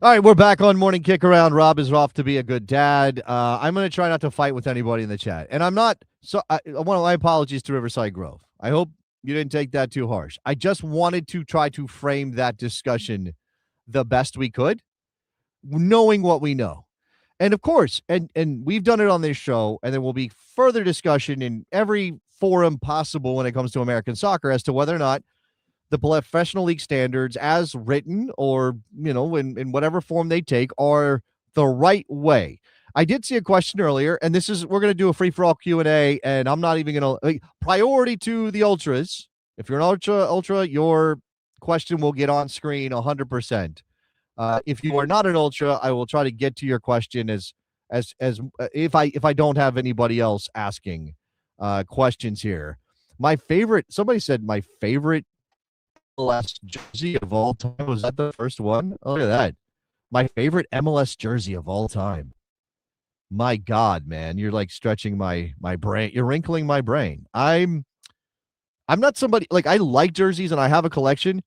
All right, we're back on Morning Kickaround. Rob is off to be a good dad. I'm going to try not to fight with anybody in the chat. And I'm not, so I want my apologies to Riverside Grove. I hope you didn't take that too harsh. I just wanted to try to frame that discussion the best we could, knowing what we know. And of course, and we've done it on this show, and there will be further discussion in every forum possible when it comes to American soccer as to whether or not the professional league standards as written or, in whatever form they take are the right way. I did see a question earlier, and we're going to do a free-for-all Q&A, and I'm not even going to priority to the ultras. If you're an ultra, your question will get on screen 100%. If you are not an ultra, I will try to get to your question as if I don't have anybody else asking questions here. Somebody said my favorite MLS jersey of all time. Was that the first one? Oh, look at that. My favorite MLS jersey of all time. My God, man, you're like stretching my brain. You're wrinkling my brain. I'm not somebody like I like jerseys and I have a collection,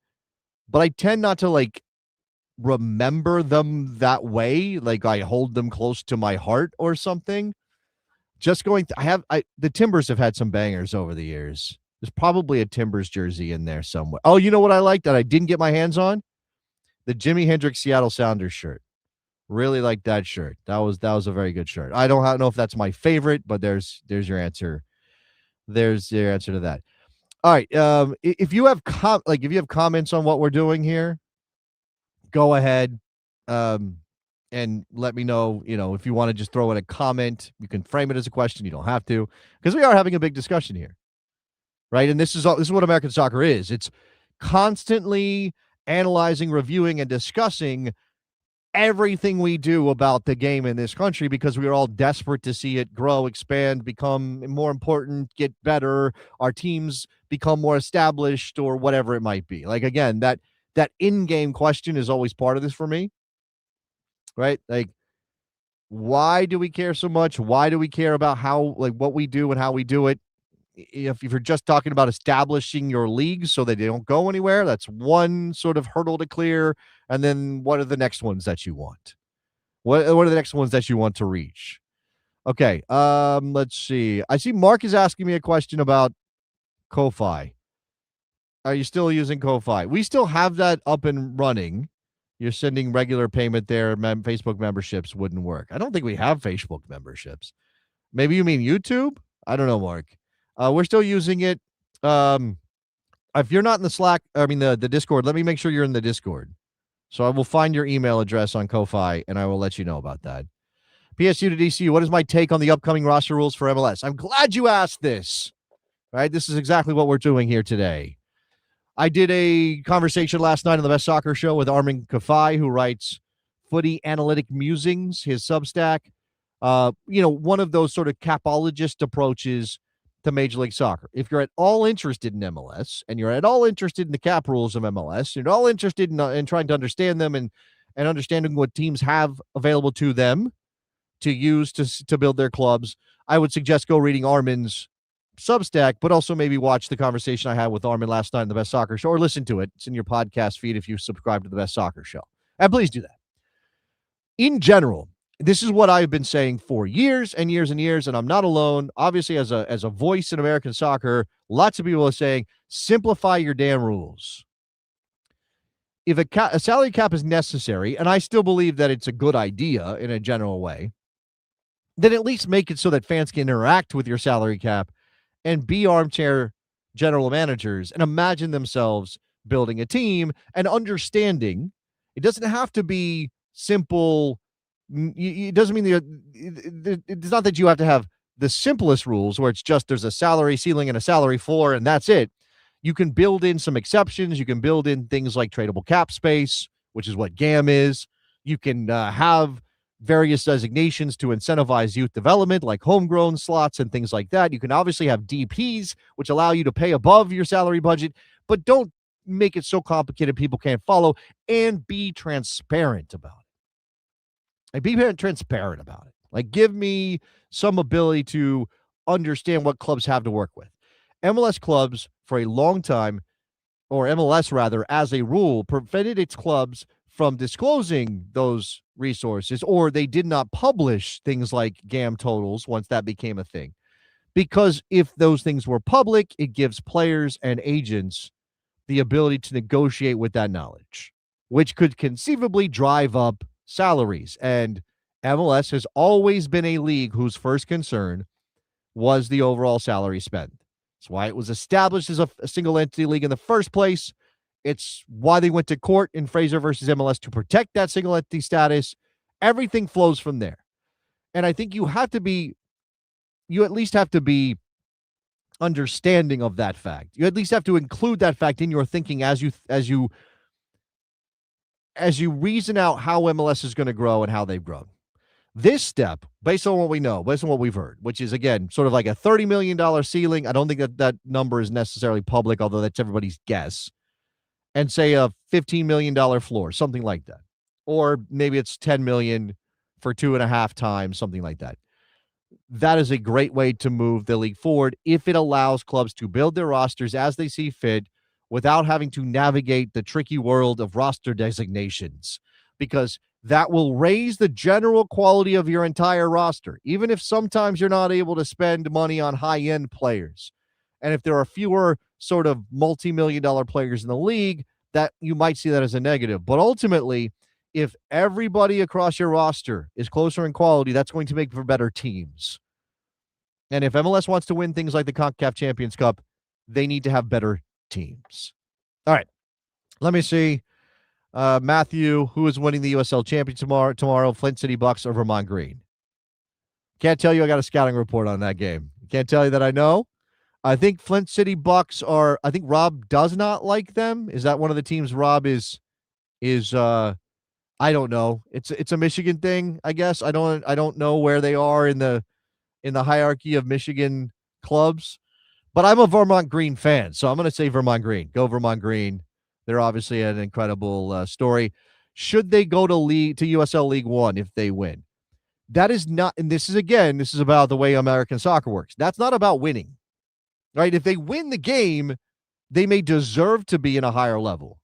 but I tend not to like remember them that way. Like I hold them close to my heart or something. The Timbers have had some bangers over the years. There's probably a Timbers jersey in there somewhere. Oh, you know what I like that I didn't get my hands on? The Jimi Hendrix Seattle Sounders shirt. Really like that shirt. That was a very good shirt. I don't know if that's my favorite, but there's your answer. There's your answer to that. All right. If you have comments on what we're doing here, go ahead. And let me know, if you want to just throw in a comment, you can frame it as a question. You don't have to, because we are having a big discussion here. Right. And this is what American soccer is. It's constantly analyzing, reviewing, and discussing everything we do about the game in this country because we are all desperate to see it grow, expand, become more important, get better, our teams become more established or whatever it might be. Like, again, that in-game question is always part of this for me. Right. Like, why do we care so much? Why do we care about what we do and how we do it? If you're just talking about establishing your leagues so that they don't go anywhere, that's one sort of hurdle to clear. And then what are the next ones that you want? What are the next ones that you want to reach? Okay, let's see. I see Mark is asking me a question about Ko-Fi. Are you still using Ko-Fi? We still have that up and running. You're sending regular payment there. Facebook memberships wouldn't work. I don't think we have Facebook memberships. Maybe you mean YouTube? I don't know, Mark. We're still using it. If you're not in the Slack, the Discord, let me make sure you're in the Discord. So I will find your email address on Ko-Fi, and I will let you know about that. PSU to DCU, what is my take on the upcoming roster rules for MLS? I'm glad you asked this. Right? This is exactly what we're doing here today. I did a conversation last night on the Best Soccer Show with Armin Kafai, who writes Footy Analytic Musings, his Substack. One of those sort of capologist approaches to Major League Soccer. If you're at all interested in MLS and you're at all interested in the cap rules of MLS, you're all interested in trying to understand them and understanding what teams have available to them to use to build their clubs, I would suggest go reading Armin's Substack, but also maybe watch the conversation I had with Armin last night on the Best Soccer Show, or listen to it. It's in your podcast feed if you subscribe to the Best Soccer Show. And please do that. In general, this is what I've been saying for years and years and years, and I'm not alone. Obviously, as a voice in American soccer, lots of people are saying, simplify your damn rules. If a salary cap is necessary, and I still believe that it's a good idea in a general way, then at least make it so that fans can interact with your salary cap and be armchair general managers and imagine themselves building a team and understanding. It doesn't have to be simple. It doesn't mean it's not that you have to have the simplest rules where it's just there's a salary ceiling and a salary floor and that's it. You can build in some exceptions. You can build in things like tradable cap space, which is what GAM is. You can have various designations to incentivize youth development, like homegrown slots and things like that. You can obviously have DPs, which allow you to pay above your salary budget, but don't make it so complicated people can't follow, and be transparent about it. Like, be transparent about it. Like, give me some ability to understand what clubs have to work with. MLS clubs, for a long time, or MLS rather, as a rule, prevented its clubs from disclosing those resources, or they did not publish things like GAM totals once that became a thing. Because if those things were public, it gives players and agents the ability to negotiate with that knowledge, which could conceivably drive up salaries. And MLS has always been a league whose first concern was the overall salary spend. That's why it was established as a single entity league in the first place. It's why they went to court in Fraser versus MLS to protect that single entity status. Everything flows from there. And I think you at least have to be understanding of that fact. You at least have to include that fact in your thinking as you reason out how MLS is going to grow and how they've grown. This step, based on what we know, based on what we've heard, which is, again, sort of like a $30 million ceiling. I don't think that number is necessarily public, although that's everybody's guess. And say a $15 million floor, something like that. Or maybe it's $10 million for 2.5 times, something like that. That is a great way to move the league forward if it allows clubs to build their rosters as they see fit without having to navigate the tricky world of roster designations, because that will raise the general quality of your entire roster, even if sometimes you're not able to spend money on high-end players. And if there are fewer sort of multi-million-dollar players in the league, that you might see that as a negative. But ultimately, if everybody across your roster is closer in quality, that's going to make for better teams. And if MLS wants to win things like the CONCACAF Champions Cup, they need to have better teams. All right, let me see. Matthew, who is winning the USL Championship tomorrow, Flint City Bucks or Vermont Green? Can't tell you. I got a scouting report on that game. Can't tell you that I know. I think Flint City Bucks I think Rob does not like them. Is that one of the teams Rob is I don't know. It's a Michigan thing, I guess. I don't know where they are in the hierarchy of Michigan clubs, but I'm a Vermont Green fan, so I'm going to say Vermont Green. Go Vermont Green. They're obviously an incredible story. Should they go to USL League One if they win? That is not, and this is about the way American soccer works. That's not about winning, right? If they win the game, they may deserve to be in a higher level.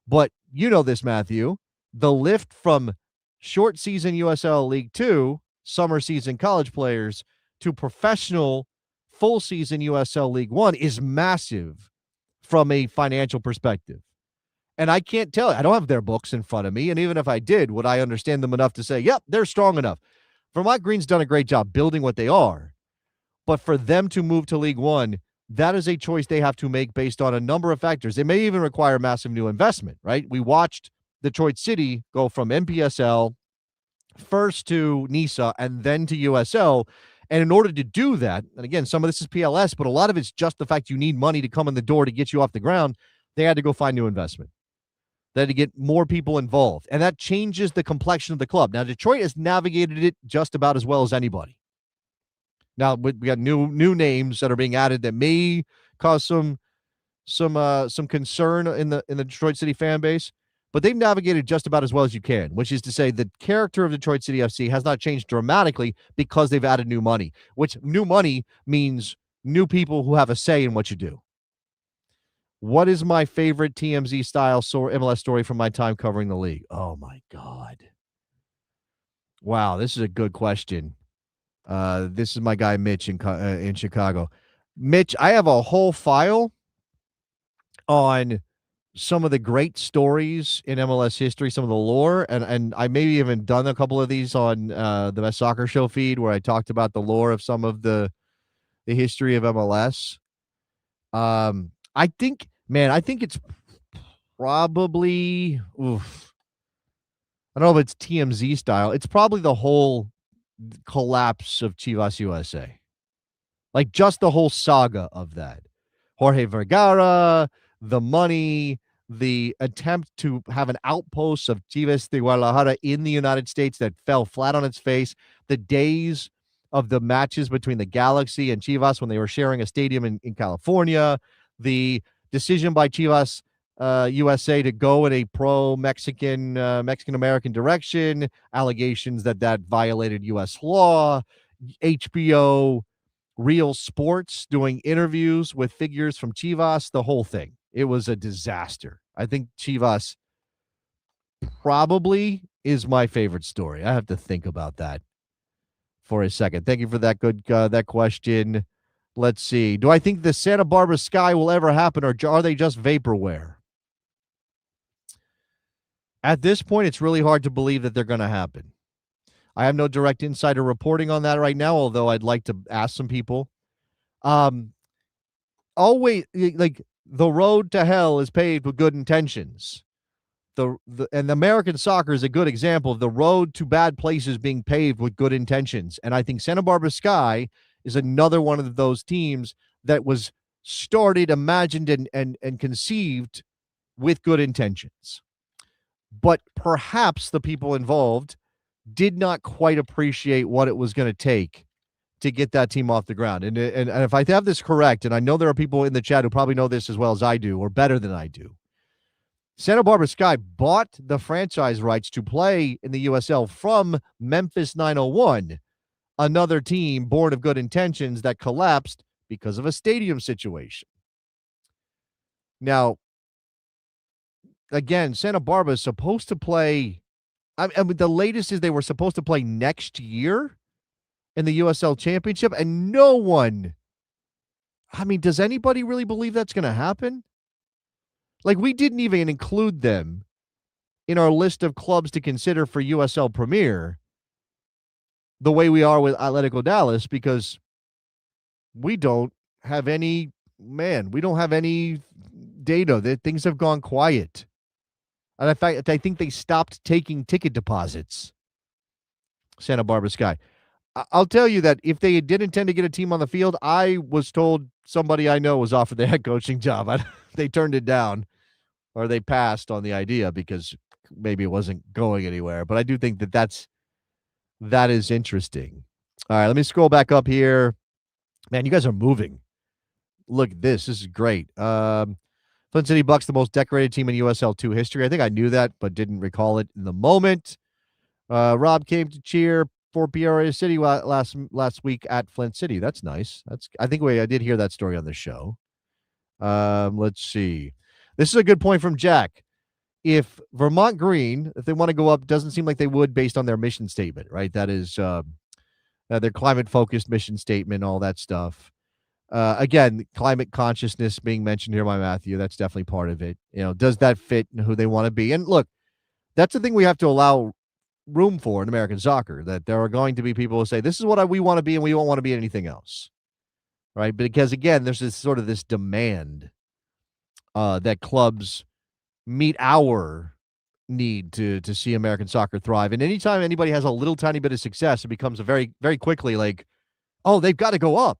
But you know this, Matthew, the lift from short season USL League 2, summer season college players, to professional full season USL League 1 is massive from a financial perspective. And I can't tell. I don't have their books in front of me. And even if I did, would I understand them enough to say, yep, they're strong enough? Vermont Green's done a great job building what they are. But for them to move to League One, that is a choice they have to make based on a number of factors. It may even require massive new investment, right? We watched Detroit City go from NPSL first to NISA and then to USL. And in order to do that, and again, some of this is PLS, but a lot of it's just the fact you need money to come in the door to get you off the ground. They had to go find new investment. They had to get more people involved. And that changes the complexion of the club. Now, Detroit has navigated it just about as well as anybody. Now, we got new names that are being added that may cause some concern in the Detroit City fan base. but they've navigated just about as well as you can, which is to say the character of Detroit City FC has not changed dramatically because they've added new money, which new money means new people who have a say in what you do. What is my favorite TMZ style MLS story from my time covering the league? Oh my God. Wow, this is a good question. This is my guy Mitch in Chicago. Mitch, I have a whole file on some of the great stories in MLS history, some of the lore, and I maybe even done a couple of these on the Best Soccer Show feed where I talked about the lore of some of the history of MLS. I think it's probably I don't know if it's TMZ style. It's probably the whole collapse of Chivas USA. Like just the whole saga of that. Jorge Vergara, the money, the attempt to have an outpost of Chivas de Guadalajara in the United States that fell flat on its face, the days of the matches between the Galaxy and Chivas when they were sharing a stadium in California, the decision by Chivas USA to go in a pro-Mexican, Mexican-American direction, allegations that violated U.S. law, HBO Real Sports doing interviews with figures from Chivas, the whole thing. It was a disaster. I think Chivas probably is my favorite story. I have to think about that for a second. Thank you for that that question. Let's see. Do I think the Santa Barbara Sky will ever happen, or are they just vaporware? At this point, it's really hard to believe that they're going to happen. I have no direct insider reporting on that right now, although I'd like to ask some people. Always, like, the road to hell is paved with good intentions. And American soccer is a good example of the road to bad places being paved with good intentions. And I think Santa Barbara Sky is another one of those teams that was started, imagined, and conceived with good intentions. But perhaps the people involved did not quite appreciate what it was going to take to get that team off the ground. And if I have this correct, and I know there are people in the chat who probably know this as well as I do, or better than I do, Santa Barbara Sky bought the franchise rights to play in the USL from Memphis 901, another team born of good intentions that collapsed because of a stadium situation. Now, again, Santa Barbara is supposed to play. I mean, the latest is they were supposed to play next year in the USL Championship, and no one. I mean, does anybody really believe that's going to happen? Like, we didn't even include them in our list of clubs to consider for USL Premier the way we are with Atletico Dallas, because we don't have any data that things have gone quiet. And in fact, I think they stopped taking ticket deposits. Santa Barbara Sky. I'll tell you that if they did intend to get a team on the field, I was told somebody I know was offered the head coaching job. They turned it down, or they passed on the idea because maybe it wasn't going anywhere. But I do think that is interesting. All right, let me scroll back up here. Man, you guys are moving. Look at this. This is great. Flint City Bucks, the most decorated team in USL 2 history. I think I knew that, but didn't recall it in the moment. Rob came to cheer for Peoria City last week at Flint City. That's nice. I think I did hear that story on the show. Let's see. This is a good point from Jack. If Vermont Green, if they want to go up, doesn't seem like they would based on their mission statement, right? That is their climate-focused mission statement, all that stuff. Again, climate consciousness being mentioned here by Matthew, that's definitely part of it. You know, does that fit who they want to be? And look, that's the thing we have to allow room for in American soccer, that there are going to be people who say, this is what we want to be, and we don't want to be anything else, right? Because, again, there's this demand that clubs meet our need to see American soccer thrive. And anytime anybody has a little tiny bit of success, it becomes a very, very quickly like, oh, they've got to go up.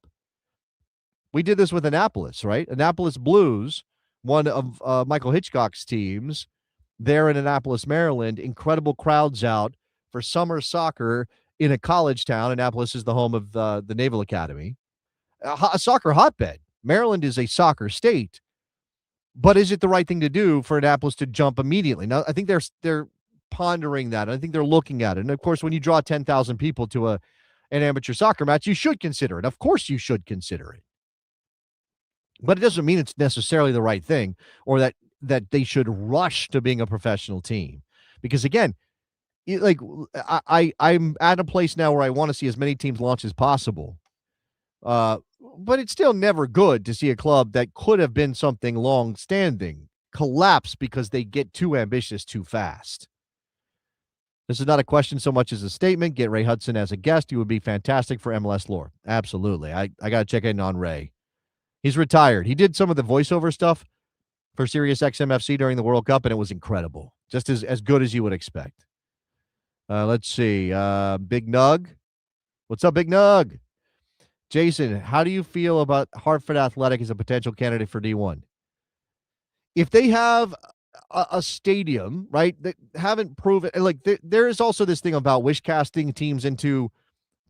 We did this with Annapolis, right? Annapolis Blues, one of Michael Hitchcock's teams, there in Annapolis, Maryland. Incredible crowds out for summer soccer in a college town. Annapolis is the home of the Naval Academy. A soccer hotbed. Maryland is a soccer state. But is it the right thing to do for Annapolis to jump immediately? Now, I think they're pondering that. I think they're looking at it. And of course, when you draw 10,000 people to an amateur soccer match, you should consider it. Of course, you should consider it. But it doesn't mean it's necessarily the right thing, or that they should rush to being a professional team. Because again, I'm at a place now where I want to see as many teams launch as possible. But it's still never good to see a club that could have been something long-standing collapse because they get too ambitious too fast. This is not a question so much as a statement. Get Ray Hudson as a guest. He would be fantastic for MLS lore. Absolutely. I got to check in on Ray. He's retired. He did some of the voiceover stuff for SiriusXM FC during the World Cup, and it was incredible. Just as good as you would expect. Let's see. Big Nug. What's up, Big Nug? Jason, how do you feel about Hartford Athletic as a potential candidate for D1? If they have a stadium, right, that haven't proven, like there is also this thing about wish casting teams into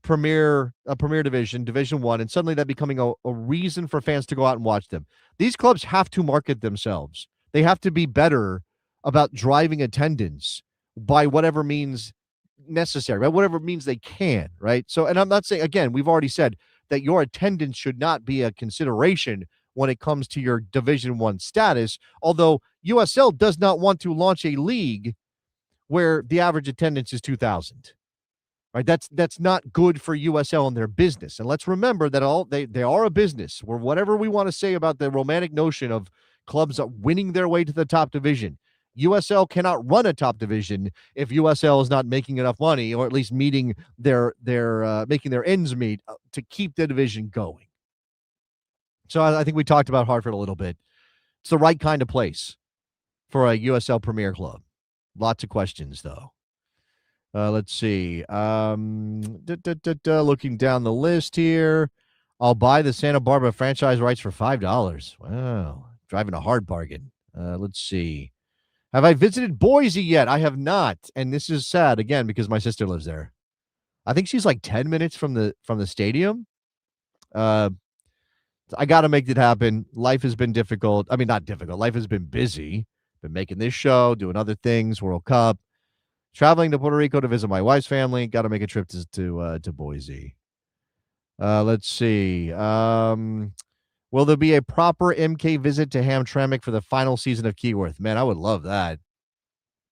premier division, Division 1, and suddenly that becoming a reason for fans to go out and watch them. These clubs have to market themselves. They have to be better about driving attendance by whatever means necessary, right? Whatever means they can, right? So, and I'm not saying, again, we've already said that your attendance should not be a consideration when it comes to your Division 1 status, although USL does not want to launch a league where the average attendance is 2,000. Right? That's not good for USL and their business. And let's remember that they are a business, where whatever we want to say about the romantic notion of clubs winning their way to the top division, USL cannot run a top division if USL is not making enough money, or at least meeting their making their ends meet to keep the division going. So I think we talked about Hartford a little bit. It's the right kind of place for a USL Premier club. Lots of questions, though. Let's see. Looking down the list here. I'll buy the Santa Barbara franchise rights for $5. Wow. Driving a hard bargain. Let's see. Have I visited Boise yet? I have not. And this is sad, again, because my sister lives there. I think she's like 10 minutes from the stadium. I got to make it happen. Life has been difficult. I mean, not difficult. Life has been busy. Been making this show, doing other things, World Cup. Traveling to Puerto Rico to visit my wife's family. Got to make a trip to Boise. Let's see. Will there be a proper MK visit to Hamtramck for the final season of Keyworth? Man, I would love that.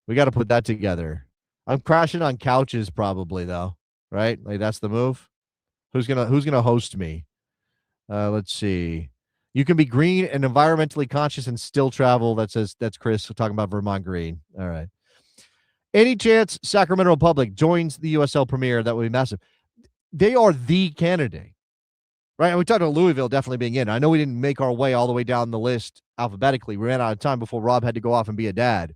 We got to put that together. I'm crashing on couches probably, though. Right? Like, that's the move. Who's gonna host me? Let's see. You can be green and environmentally conscious and still travel. That's Chris talking about Vermont Green. All right. Any chance Sacramento Republic joins the USL Premier? That would be massive. They are the candidate, right? And we talked about Louisville definitely being in. I know we didn't make our way all the way down the list alphabetically. We ran out of time before Rob had to go off and be a dad.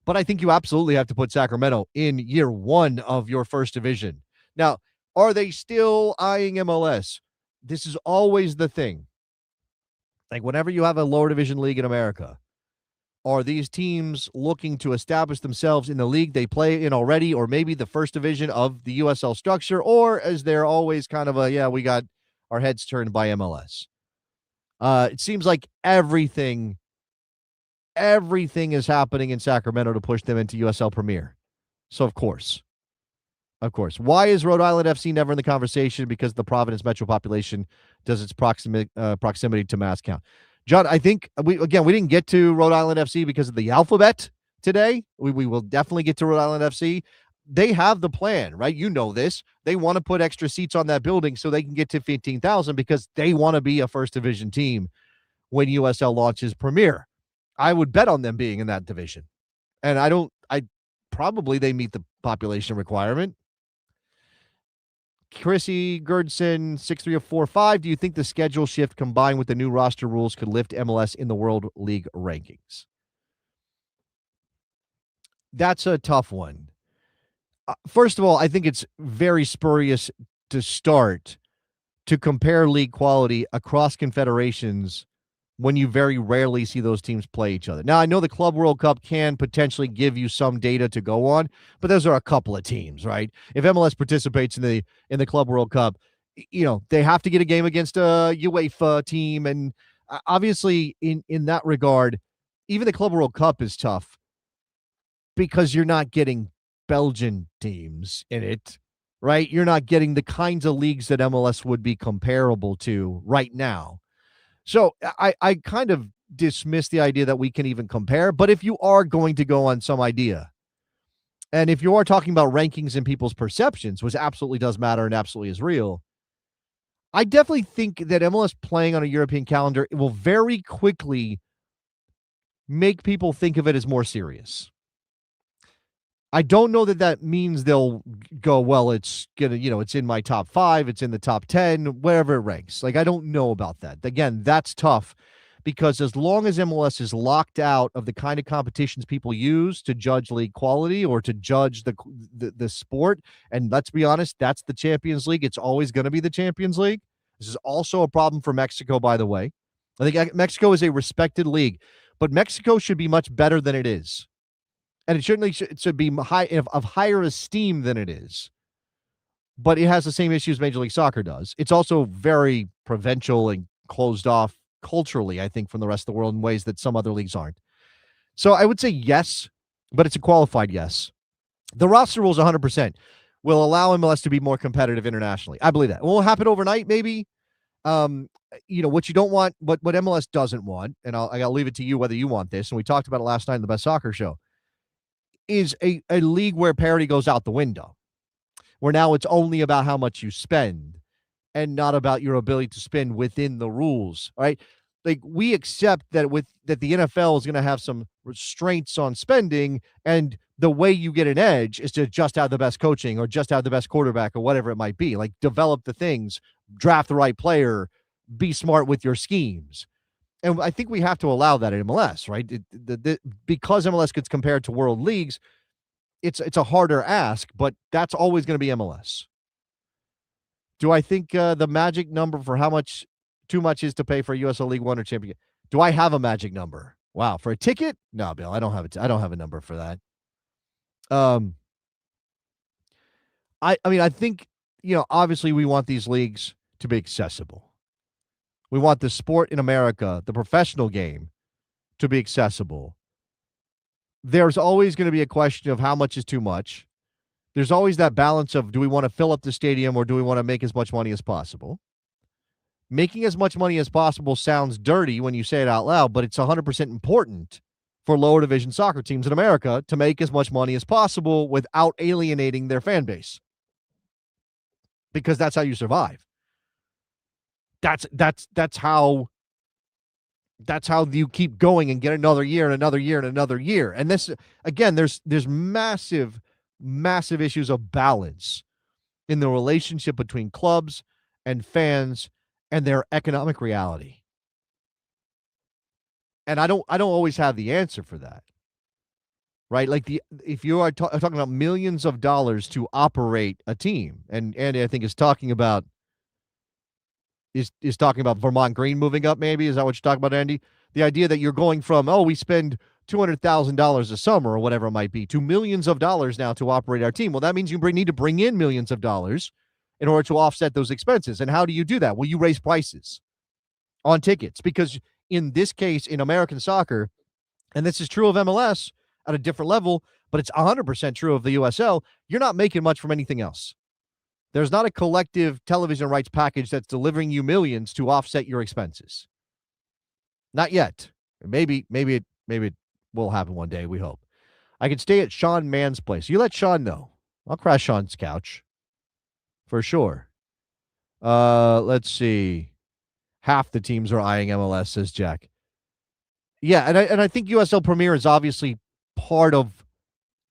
But I think you absolutely have to put Sacramento in year one of your first division. Now, are they still eyeing MLS? This is always the thing. Like, whenever you have a lower division league in America, are these teams looking to establish themselves in the league they play in already, or maybe the first division of the USL structure, or is there always kind of we got our heads turned by MLS? It seems like everything is happening in Sacramento to push them into USL Premier. So, of course. Why is Rhode Island FC never in the conversation? Because the Providence metro population does its proximity to mass count. John, I think we didn't get to Rhode Island FC because of the alphabet today. We will definitely get to Rhode Island FC. They have the plan, right? You know this. They want to put extra seats on that building so they can get to 15,000 because they want to be a first division team when USL launches Premier. I would bet on them being in that division. And probably they meet the population requirement. Chrissy Gerdson, 63045. Do you think the schedule shift combined with the new roster rules could lift MLS in the World League rankings? That's a tough one. First of all, I think it's very spurious to start to compare league quality across confederations when you very rarely see those teams play each other. Now, I know the Club World Cup can potentially give you some data to go on, but those are a couple of teams, right? If MLS participates in the Club World Cup, they have to get a game against a UEFA team, and Obviously, in that regard, even the Club World Cup is tough because you're not getting Belgian teams in it, right? You're not getting the kinds of leagues that MLS would be comparable to right now. So I kind of dismiss the idea that we can even compare. But if you are going to go on some idea, and if you are talking about rankings and people's perceptions, which absolutely does matter and absolutely is real, I definitely think that MLS playing on a European calendar will very quickly make people think of it as more serious. I don't know that that means they'll go, well, it's gonna, it's in my top 5, it's in the top 10, wherever it ranks. Like, I don't know about that. Again, that's tough because as long as MLS is locked out of the kind of competitions people use to judge league quality or to judge the sport, and let's be honest, that's the Champions League. It's always going to be the Champions League. This is also a problem for Mexico, by the way. I think Mexico is a respected league, but Mexico should be much better than it is. And it should be of higher esteem than it is. But it has the same issues Major League Soccer does. It's also very provincial and closed off culturally, I think, from the rest of the world in ways that some other leagues aren't. So I would say yes, but it's a qualified yes. The roster rules 100% will allow MLS to be more competitive internationally. I believe that. Will it happen overnight? Maybe. What you don't want, what MLS doesn't want, and I'll leave it to you whether you want this, and we talked about it last night in the Best Soccer Show, is a league where parity goes out the window, where now it's only about how much you spend and not about your ability to spend within the rules, right? Like, we accept that that the NFL is going to have some restraints on spending, and the way you get an edge is to just have the best coaching or just have the best quarterback or whatever it might be. Like, develop the things, draft the right player, be smart with your schemes. And I think we have to allow that in MLS, right? Because MLS gets compared to world leagues, it's a harder ask, but that's always going to be MLS. Do I think the magic number for how much too much is to pay for a USL League One or Championship? Do I have a magic number? Wow, for a ticket? No, Bill, I don't have I don't have a number for that. I think, obviously we want these leagues to be accessible. We want the sport in America, the professional game, to be accessible. There's always going to be a question of how much is too much. There's always that balance of, do we want to fill up the stadium or do we want to make as much money as possible? Making as much money as possible sounds dirty when you say it out loud, but it's 100% important for lower division soccer teams in America to make as much money as possible without alienating their fan base. Because that's how you survive. That's how you keep going and get another year and another year and another year. And this, again, there's massive issues of balance in the relationship between clubs and fans and their economic reality. And I don't always have the answer for that. Right? Like, if you are talking about millions of dollars to operate a team, and Andy, I think, is talking about Vermont Green moving up, maybe. Is that what you're talking about, Andy? The idea that you're going from, we spend $200,000 a summer or whatever it might be, to millions of dollars now to operate our team. Well, that means you need to bring in millions of dollars in order to offset those expenses. And how do you do that? Well, you raise prices on tickets, because in this case, in American soccer, and this is true of MLS at a different level, but it's 100% true of the USL, you're not making much from anything else. There's not a collective television rights package that's delivering you millions to offset your expenses. Not yet. Maybe it will happen one day, we hope. I could stay at Sean Mann's place. You let Sean know. I'll crash Sean's couch. For sure. Let's see. Half the teams are eyeing MLS, says Jack. Yeah, and I think USL Premier is obviously part of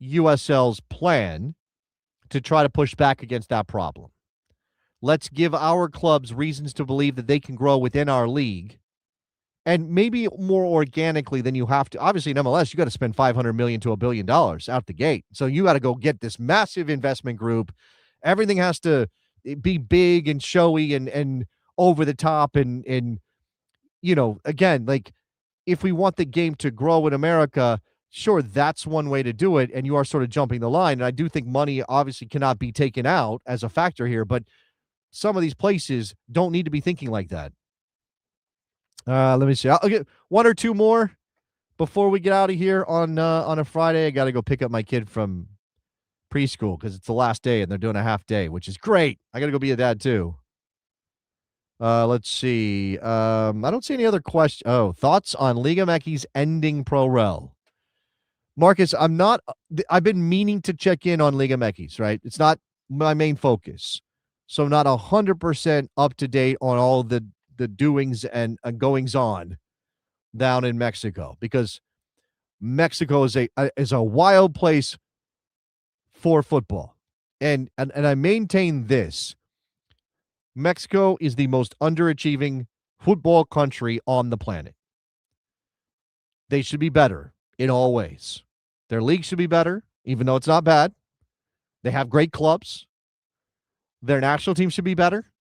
USL's plan to try to push back against that problem. Let's give our clubs reasons to believe that they can grow within our league, and maybe more organically than you have to. Obviously, in MLS, you got to spend $500 million to $1 billion out the gate. So you got to go get this massive investment group. Everything has to be big and showy and over the top. And again, like, if we want the game to grow in America, sure, that's one way to do it, and you are sort of jumping the line. And I do think money obviously cannot be taken out as a factor here, but some of these places don't need to be thinking like that. Let me see. I'll get one or two more before we get out of here on a Friday. I got to go pick up my kid from preschool because it's the last day and they're doing a half day, which is great. I got to go be a dad too. Let's see. I don't see any other questions. Oh, thoughts on Liga MX ending Pro Rel? Marcus, I've been meaning to check in on Liga MX, right? It's not my main focus. So I'm not 100% up to date on all the doings and goings on down in Mexico, because Mexico is a wild place for football. And I maintain this. Mexico is the most underachieving football country on the planet. They should be better in all ways. Their league should be better, even though it's not bad. They have great clubs. Their national team should be better,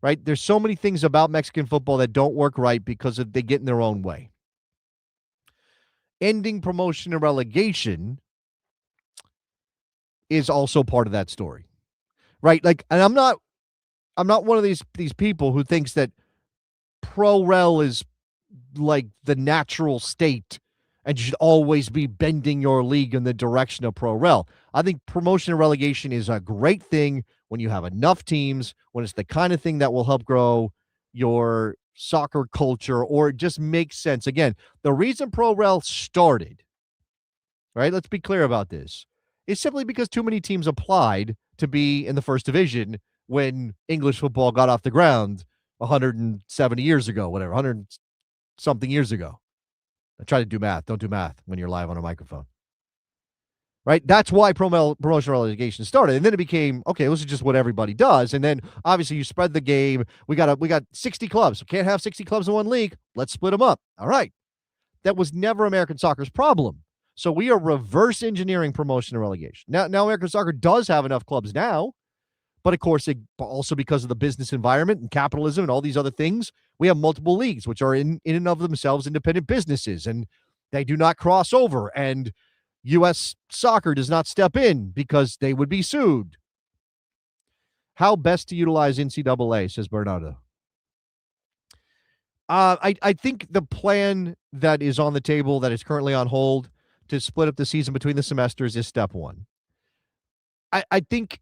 right? There's so many things about Mexican football that don't work right because they get in their own way. Ending promotion and relegation is also part of that story, right? Like, and I'm not one of these people who thinks that Pro Rel is like the natural state and you should always be bending your league in the direction of Pro Rel. I think promotion and relegation is a great thing when you have enough teams, when it's the kind of thing that will help grow your soccer culture, or it just makes sense. Again, the reason Pro Rel started, right? Let's be clear about this. It's simply because too many teams applied to be in the first division when English football got off the ground 170 years ago, whatever, 100 something years ago. I try to do math. Don't do math when you're live on a microphone. Right? That's why promotion relegation started. And then it became, okay, this is just what everybody does. And then obviously you spread the game. We got 60 clubs. We can't have 60 clubs in one league. Let's split them up. All right. That was never American soccer's problem. So we are reverse engineering promotion and relegation. Now American soccer does have enough clubs now, but of course, also because of the business environment and capitalism and all these other things, we have multiple leagues, which are in and of themselves independent businesses, and they do not cross over. And U.S. soccer does not step in because they would be sued. How best to utilize NCAA, says Bernardo. I think the plan that is on the table, that is currently on hold, to split up the season between the semesters is step one. I think,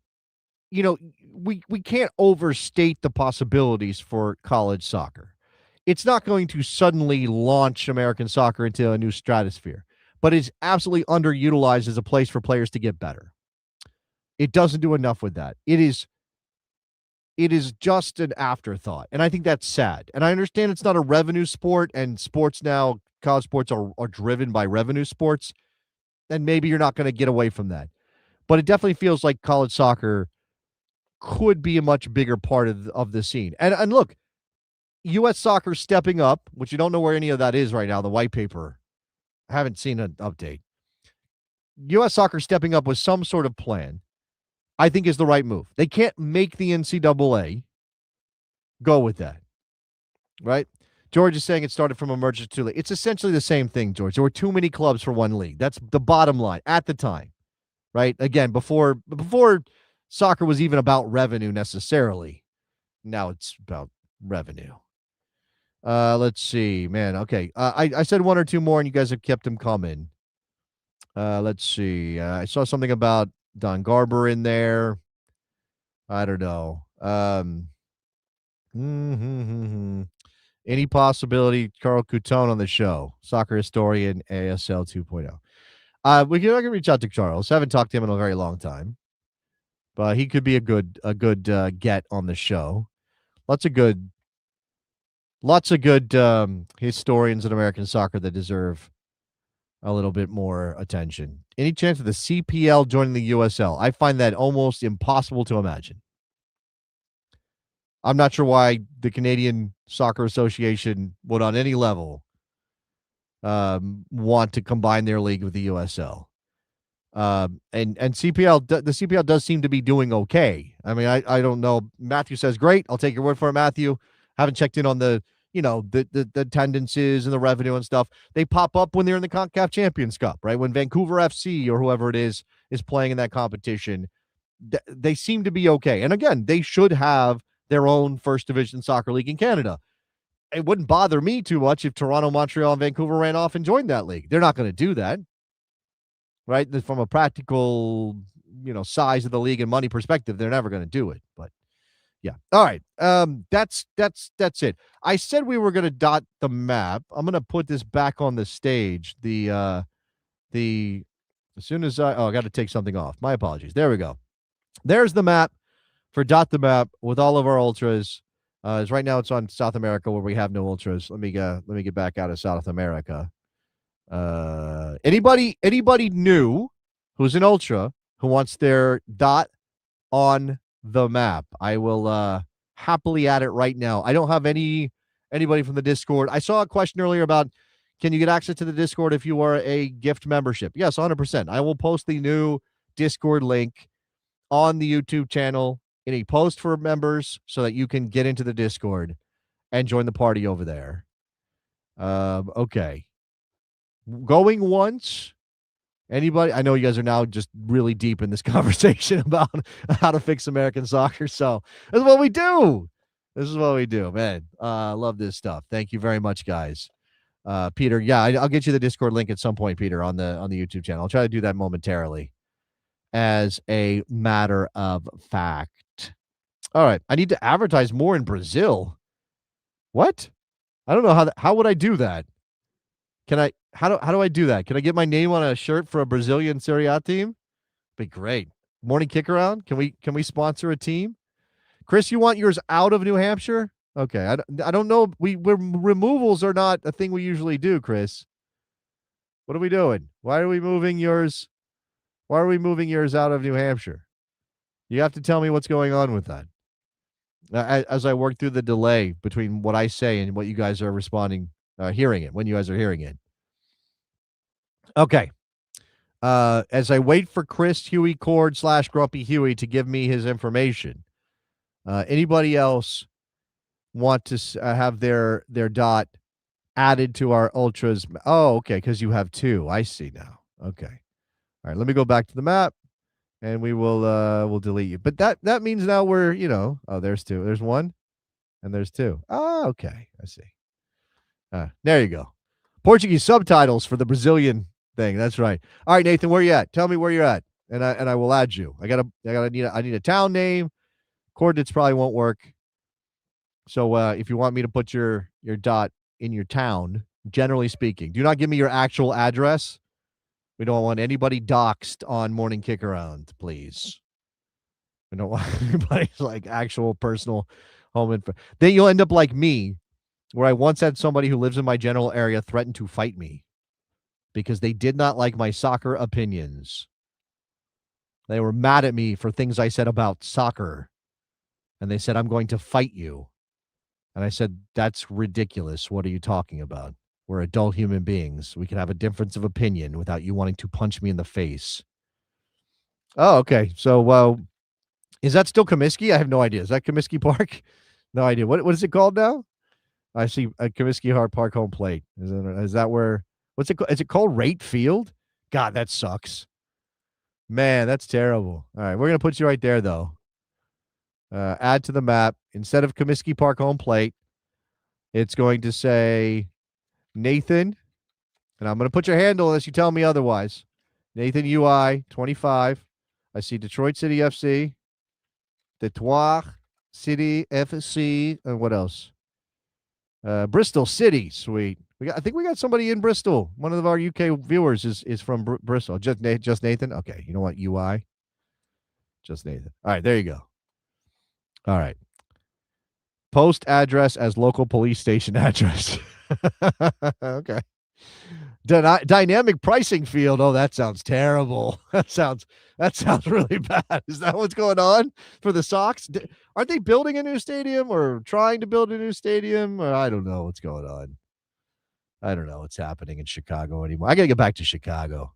we can't overstate the possibilities for college soccer. It's not going to suddenly launch American soccer into a new stratosphere, but it's absolutely underutilized as a place for players to get better. It doesn't do enough with that. It is just an afterthought, and I think that's sad. And I understand it's not a revenue sport, and sports now, college sports are driven by revenue sports, and maybe you're not going to get away from that. But it definitely feels like college soccer could be a much bigger part of the scene. And look, U.S. soccer stepping up, which you don't know where any of that is right now, the white paper. I haven't seen an update. U.S. soccer stepping up with some sort of plan, I think, is the right move. They can't make the NCAA go with that, right? George is saying it started from emergence to league. It's essentially the same thing, George. There were too many clubs for one league. That's the bottom line at the time, right? Again, before soccer was even about revenue necessarily. Now it's about revenue. Let's see, man. Okay. I said one or two more and you guys have kept them coming. Let's see. I saw something about Don Garber in there. I don't know. Any possibility Carl Couton on the show? Soccer historian, ASL 2.0. We can reach out to Charles. Haven't talked to him in a very long time, but he could be a good get on the show. Lots of good historians in American soccer that deserve a little bit more attention. Any chance of the CPL joining the USL? I find that almost impossible to imagine. I'm not sure why the Canadian Soccer Association would on any level want to combine their league with the USL. And CPL, the CPL does seem to be doing okay. I mean, I don't know. Matthew says, great. I'll take your word for it, Matthew. Haven't checked in on the attendances and the revenue and stuff. They pop up when they're in the CONCACAF Champions Cup, right? When Vancouver FC or whoever it is playing in that competition, they seem to be okay. And again, they should have their own first division soccer league in Canada. it wouldn't bother me too much if Toronto, Montreal, and Vancouver ran off and joined that league. They're not going to do that, right? From a practical, size of the league and money perspective, they're never going to do it. But yeah, all right. That's it. I said we were going to dot the map. I'm going to put this back on the stage. As soon as I got to take something off. My apologies. There we go. There's the map for DotTheMap with all of our ultras. As right now it's on South America where we have no ultras. Let me get back out of South America. Anybody new who's an ultra who wants their dot on the map? I will happily add it right now. I don't have anybody from the Discord. I saw a question earlier about can you get access to the Discord if you are a gift membership? Yes, 100%. I will post the new Discord link on the YouTube channel in a post for members so that you can get into the Discord and join the party over there. Okay. Going once. Anybody? I know you guys are now just really deep in this conversation about how to fix American soccer. So this is what we do. This is what we do, man. I love this stuff. Thank you very much, guys. Peter, yeah, I'll get you the Discord link at some point, Peter, on the YouTube channel. I'll try to do that momentarily as a matter of fact. All right. I need to advertise more in Brazil. What? I don't know how would I do that? How do I do that? Can I get my name on a shirt for a Brazilian Serie A team? Be great. Morning Kickaround. Can we sponsor a team? Chris, you want yours out of New Hampshire? Okay. I don't know. Removals are not a thing we usually do, Chris. What are we doing? Why are we moving yours? Why are we moving yours out of New Hampshire? You have to tell me what's going on with that. As I work through the delay between what I say and what you guys are responding, hearing it, when you guys are hearing it. Okay. As I wait for Chris Huey Cord / Grumpy Huey to give me his information, anybody else want to have their dot added to our ultras? Oh, okay, because you have two. I see now. Okay. All right, let me go back to the map. And we will we'll delete you. But that means now we're, there's two. There's one and there's two. Oh, okay. I see. There you go. Portuguese subtitles for the Brazilian thing. That's right. All right, Nathan, where you at? Tell me where you're at. And I will add you. I need a town name. Coordinates probably won't work. So if you want me to put your dot in your town, generally speaking, do not give me your actual address. We don't want anybody doxxed on Morning Kickaround, please. We don't want anybody's like actual personal home info. Then you'll end up like me, where I once had somebody who lives in my general area threaten to fight me because they did not like my soccer opinions. They were mad at me for things I said about soccer. And they said, I'm going to fight you. And I said, that's ridiculous. What are you talking about? We're adult human beings. We can have a difference of opinion without you wanting to punch me in the face. Oh, okay. So, is that still Comiskey? I have no idea. Is that Comiskey Park? No idea. What is it called now? I see a Comiskey Hard Park home plate. Is that where? What's it called? Is it called Rate Field? God, that sucks. Man, that's terrible. All right, we're gonna put you right there though. Add to the map instead of Comiskey Park home plate. It's going to say Nathan, and I'm going to put your handle unless you tell me otherwise. Nathan UI 25. I see Detroit City FC, Detroit City FC, and what else? Bristol City, sweet. I think we got somebody in Bristol. One of our UK viewers is from Bristol. Just Nathan. Okay, you know what? UI, just Nathan. All right, there you go. All right. Post address as local police station address. Okay. Dynamic pricing field. Oh, that sounds terrible. That sounds really bad. Is that what's going on for the Sox? Aren't they building a new stadium or trying to build a new stadium? Or I don't know what's going on. I don't know what's happening in Chicago anymore. I got to get back to Chicago.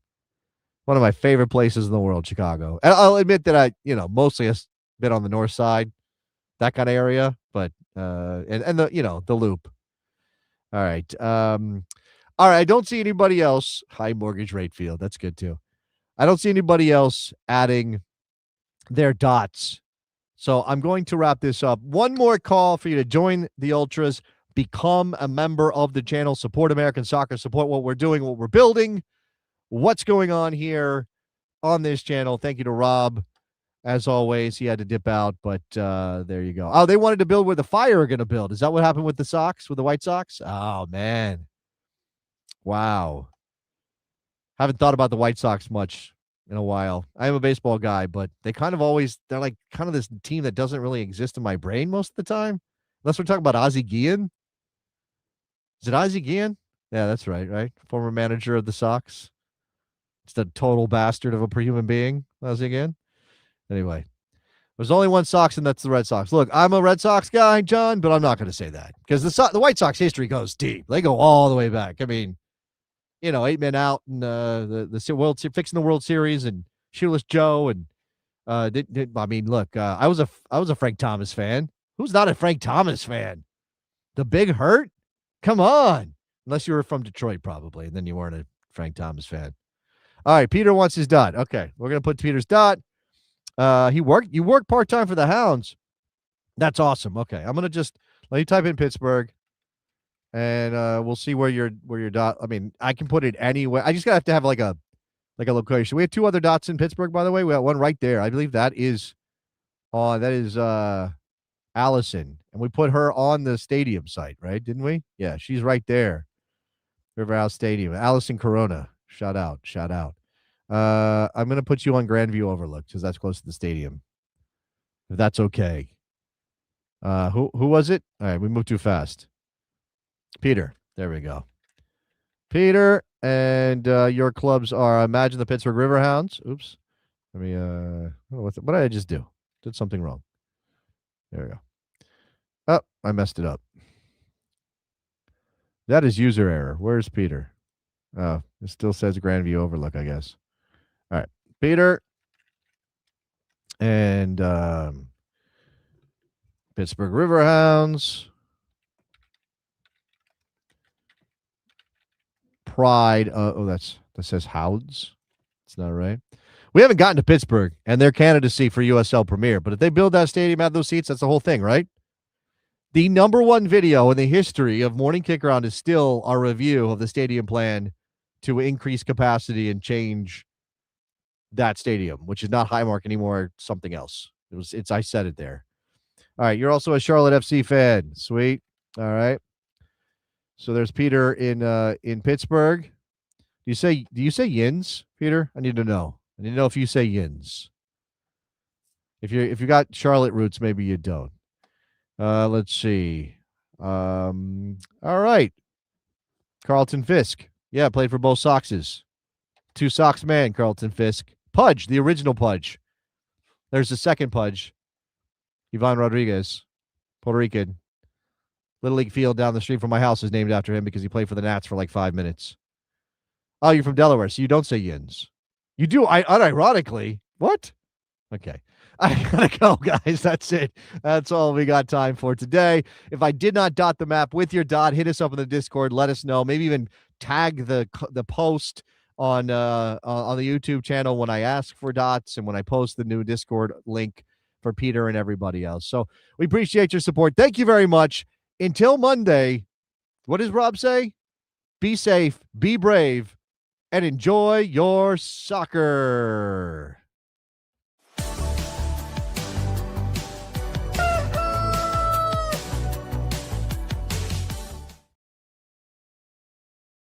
One of my favorite places in the world, Chicago. And I'll admit that I, mostly have been on the north side, that kind of area, but and the loop. All right. All right. I don't see anybody else. High mortgage rate field. That's good too. I don't see anybody else adding their dots. So I'm going to wrap this up. One more call for you to join the Ultras. become a member of the channel, support American soccer, support what we're doing, what we're building, what's going on here on this channel. Thank you to Rob. As always, he had to dip out, but there you go. Oh, they wanted to build where the Fire are going to build. Is that what happened with the Sox, with the White Sox? Oh, man. Wow. Haven't thought about the White Sox much in a while. I am a baseball guy, but they're like kind of this team that doesn't really exist in my brain most of the time. Unless we're talking about Ozzie Guillen. Is it Ozzie Guillen? Yeah, that's right? Former manager of the Sox. Just a total bastard of a human being, Ozzie Guillen. Anyway, there's only one Sox, and that's the Red Sox. Look, I'm a Red Sox guy, John, but I'm not going to say that because the White Sox history goes deep. They go all the way back. I mean, 8 men out and the World fixing the World Series and Shoeless Joe and I mean, look, I was a Frank Thomas fan. Who's not a Frank Thomas fan? The Big Hurt? Come on, unless you were from Detroit, probably, and then you weren't a Frank Thomas fan. All right, Peter wants his dot. Okay, we're gonna put Peter's dot. You work part-time for the Hounds. That's awesome. Okay. I'm going to just let you type in Pittsburgh and we'll see where your dot. I mean, I can put it anywhere. I just have to have like a location. We have 2 other dots in Pittsburgh, by the way. We got one right there. I believe that is Allison. And we put her on the stadium site, right? Didn't we? Yeah, she's right there. River House Stadium. Allison Corona. Shout out. I'm going to put you on Grandview Overlook because that's close to the stadium. If that's okay. Who was it? All right, we moved too fast. Peter. There we go. Peter, and your clubs are, imagine the Pittsburgh Riverhounds. Oops. Let me, what did I just do? Did something wrong. There we go. Oh, I messed it up. That is user error. Where's Peter? Oh, it still says Grandview Overlook, I guess. All right, Peter and Pittsburgh Riverhounds. Pride. That says Hounds. That's not right. We haven't gotten to Pittsburgh and their candidacy for USL Premier, but if they build that stadium, add those seats, that's the whole thing, right? The number one video in the history of Morning Kickaround is still our review of the stadium plan to increase capacity and change that stadium, which is not Highmark anymore, something else. I said it there. All right, you're also a Charlotte FC fan. Sweet. All right. So there's Peter in Pittsburgh. Do you say Yins, Peter? I need to know. I need to know if you say Yins. If you got Charlotte roots, maybe you don't. Let's see. All right. Carlton Fisk. Yeah, played for both Soxes. 2 Sox man, Carlton Fisk. Pudge, the original Pudge. There's the second Pudge. Ivan Rodriguez, Puerto Rican. Little League field down the street from my house is named after him because he played for the Nats for like 5 minutes. Oh, you're from Delaware, so you don't say Yins. You do, unironically. What? Okay. I gotta go, guys. That's it. That's all we got time for today. If I did not dot the map with your dot, hit us up in the Discord. Let us know. Maybe even tag the post on the YouTube channel when I ask for dots and when I post the new Discord link for Peter and everybody else. So we appreciate your support. Thank you very much. Until Monday, what does Rob say? Be safe, be brave, and enjoy your soccer.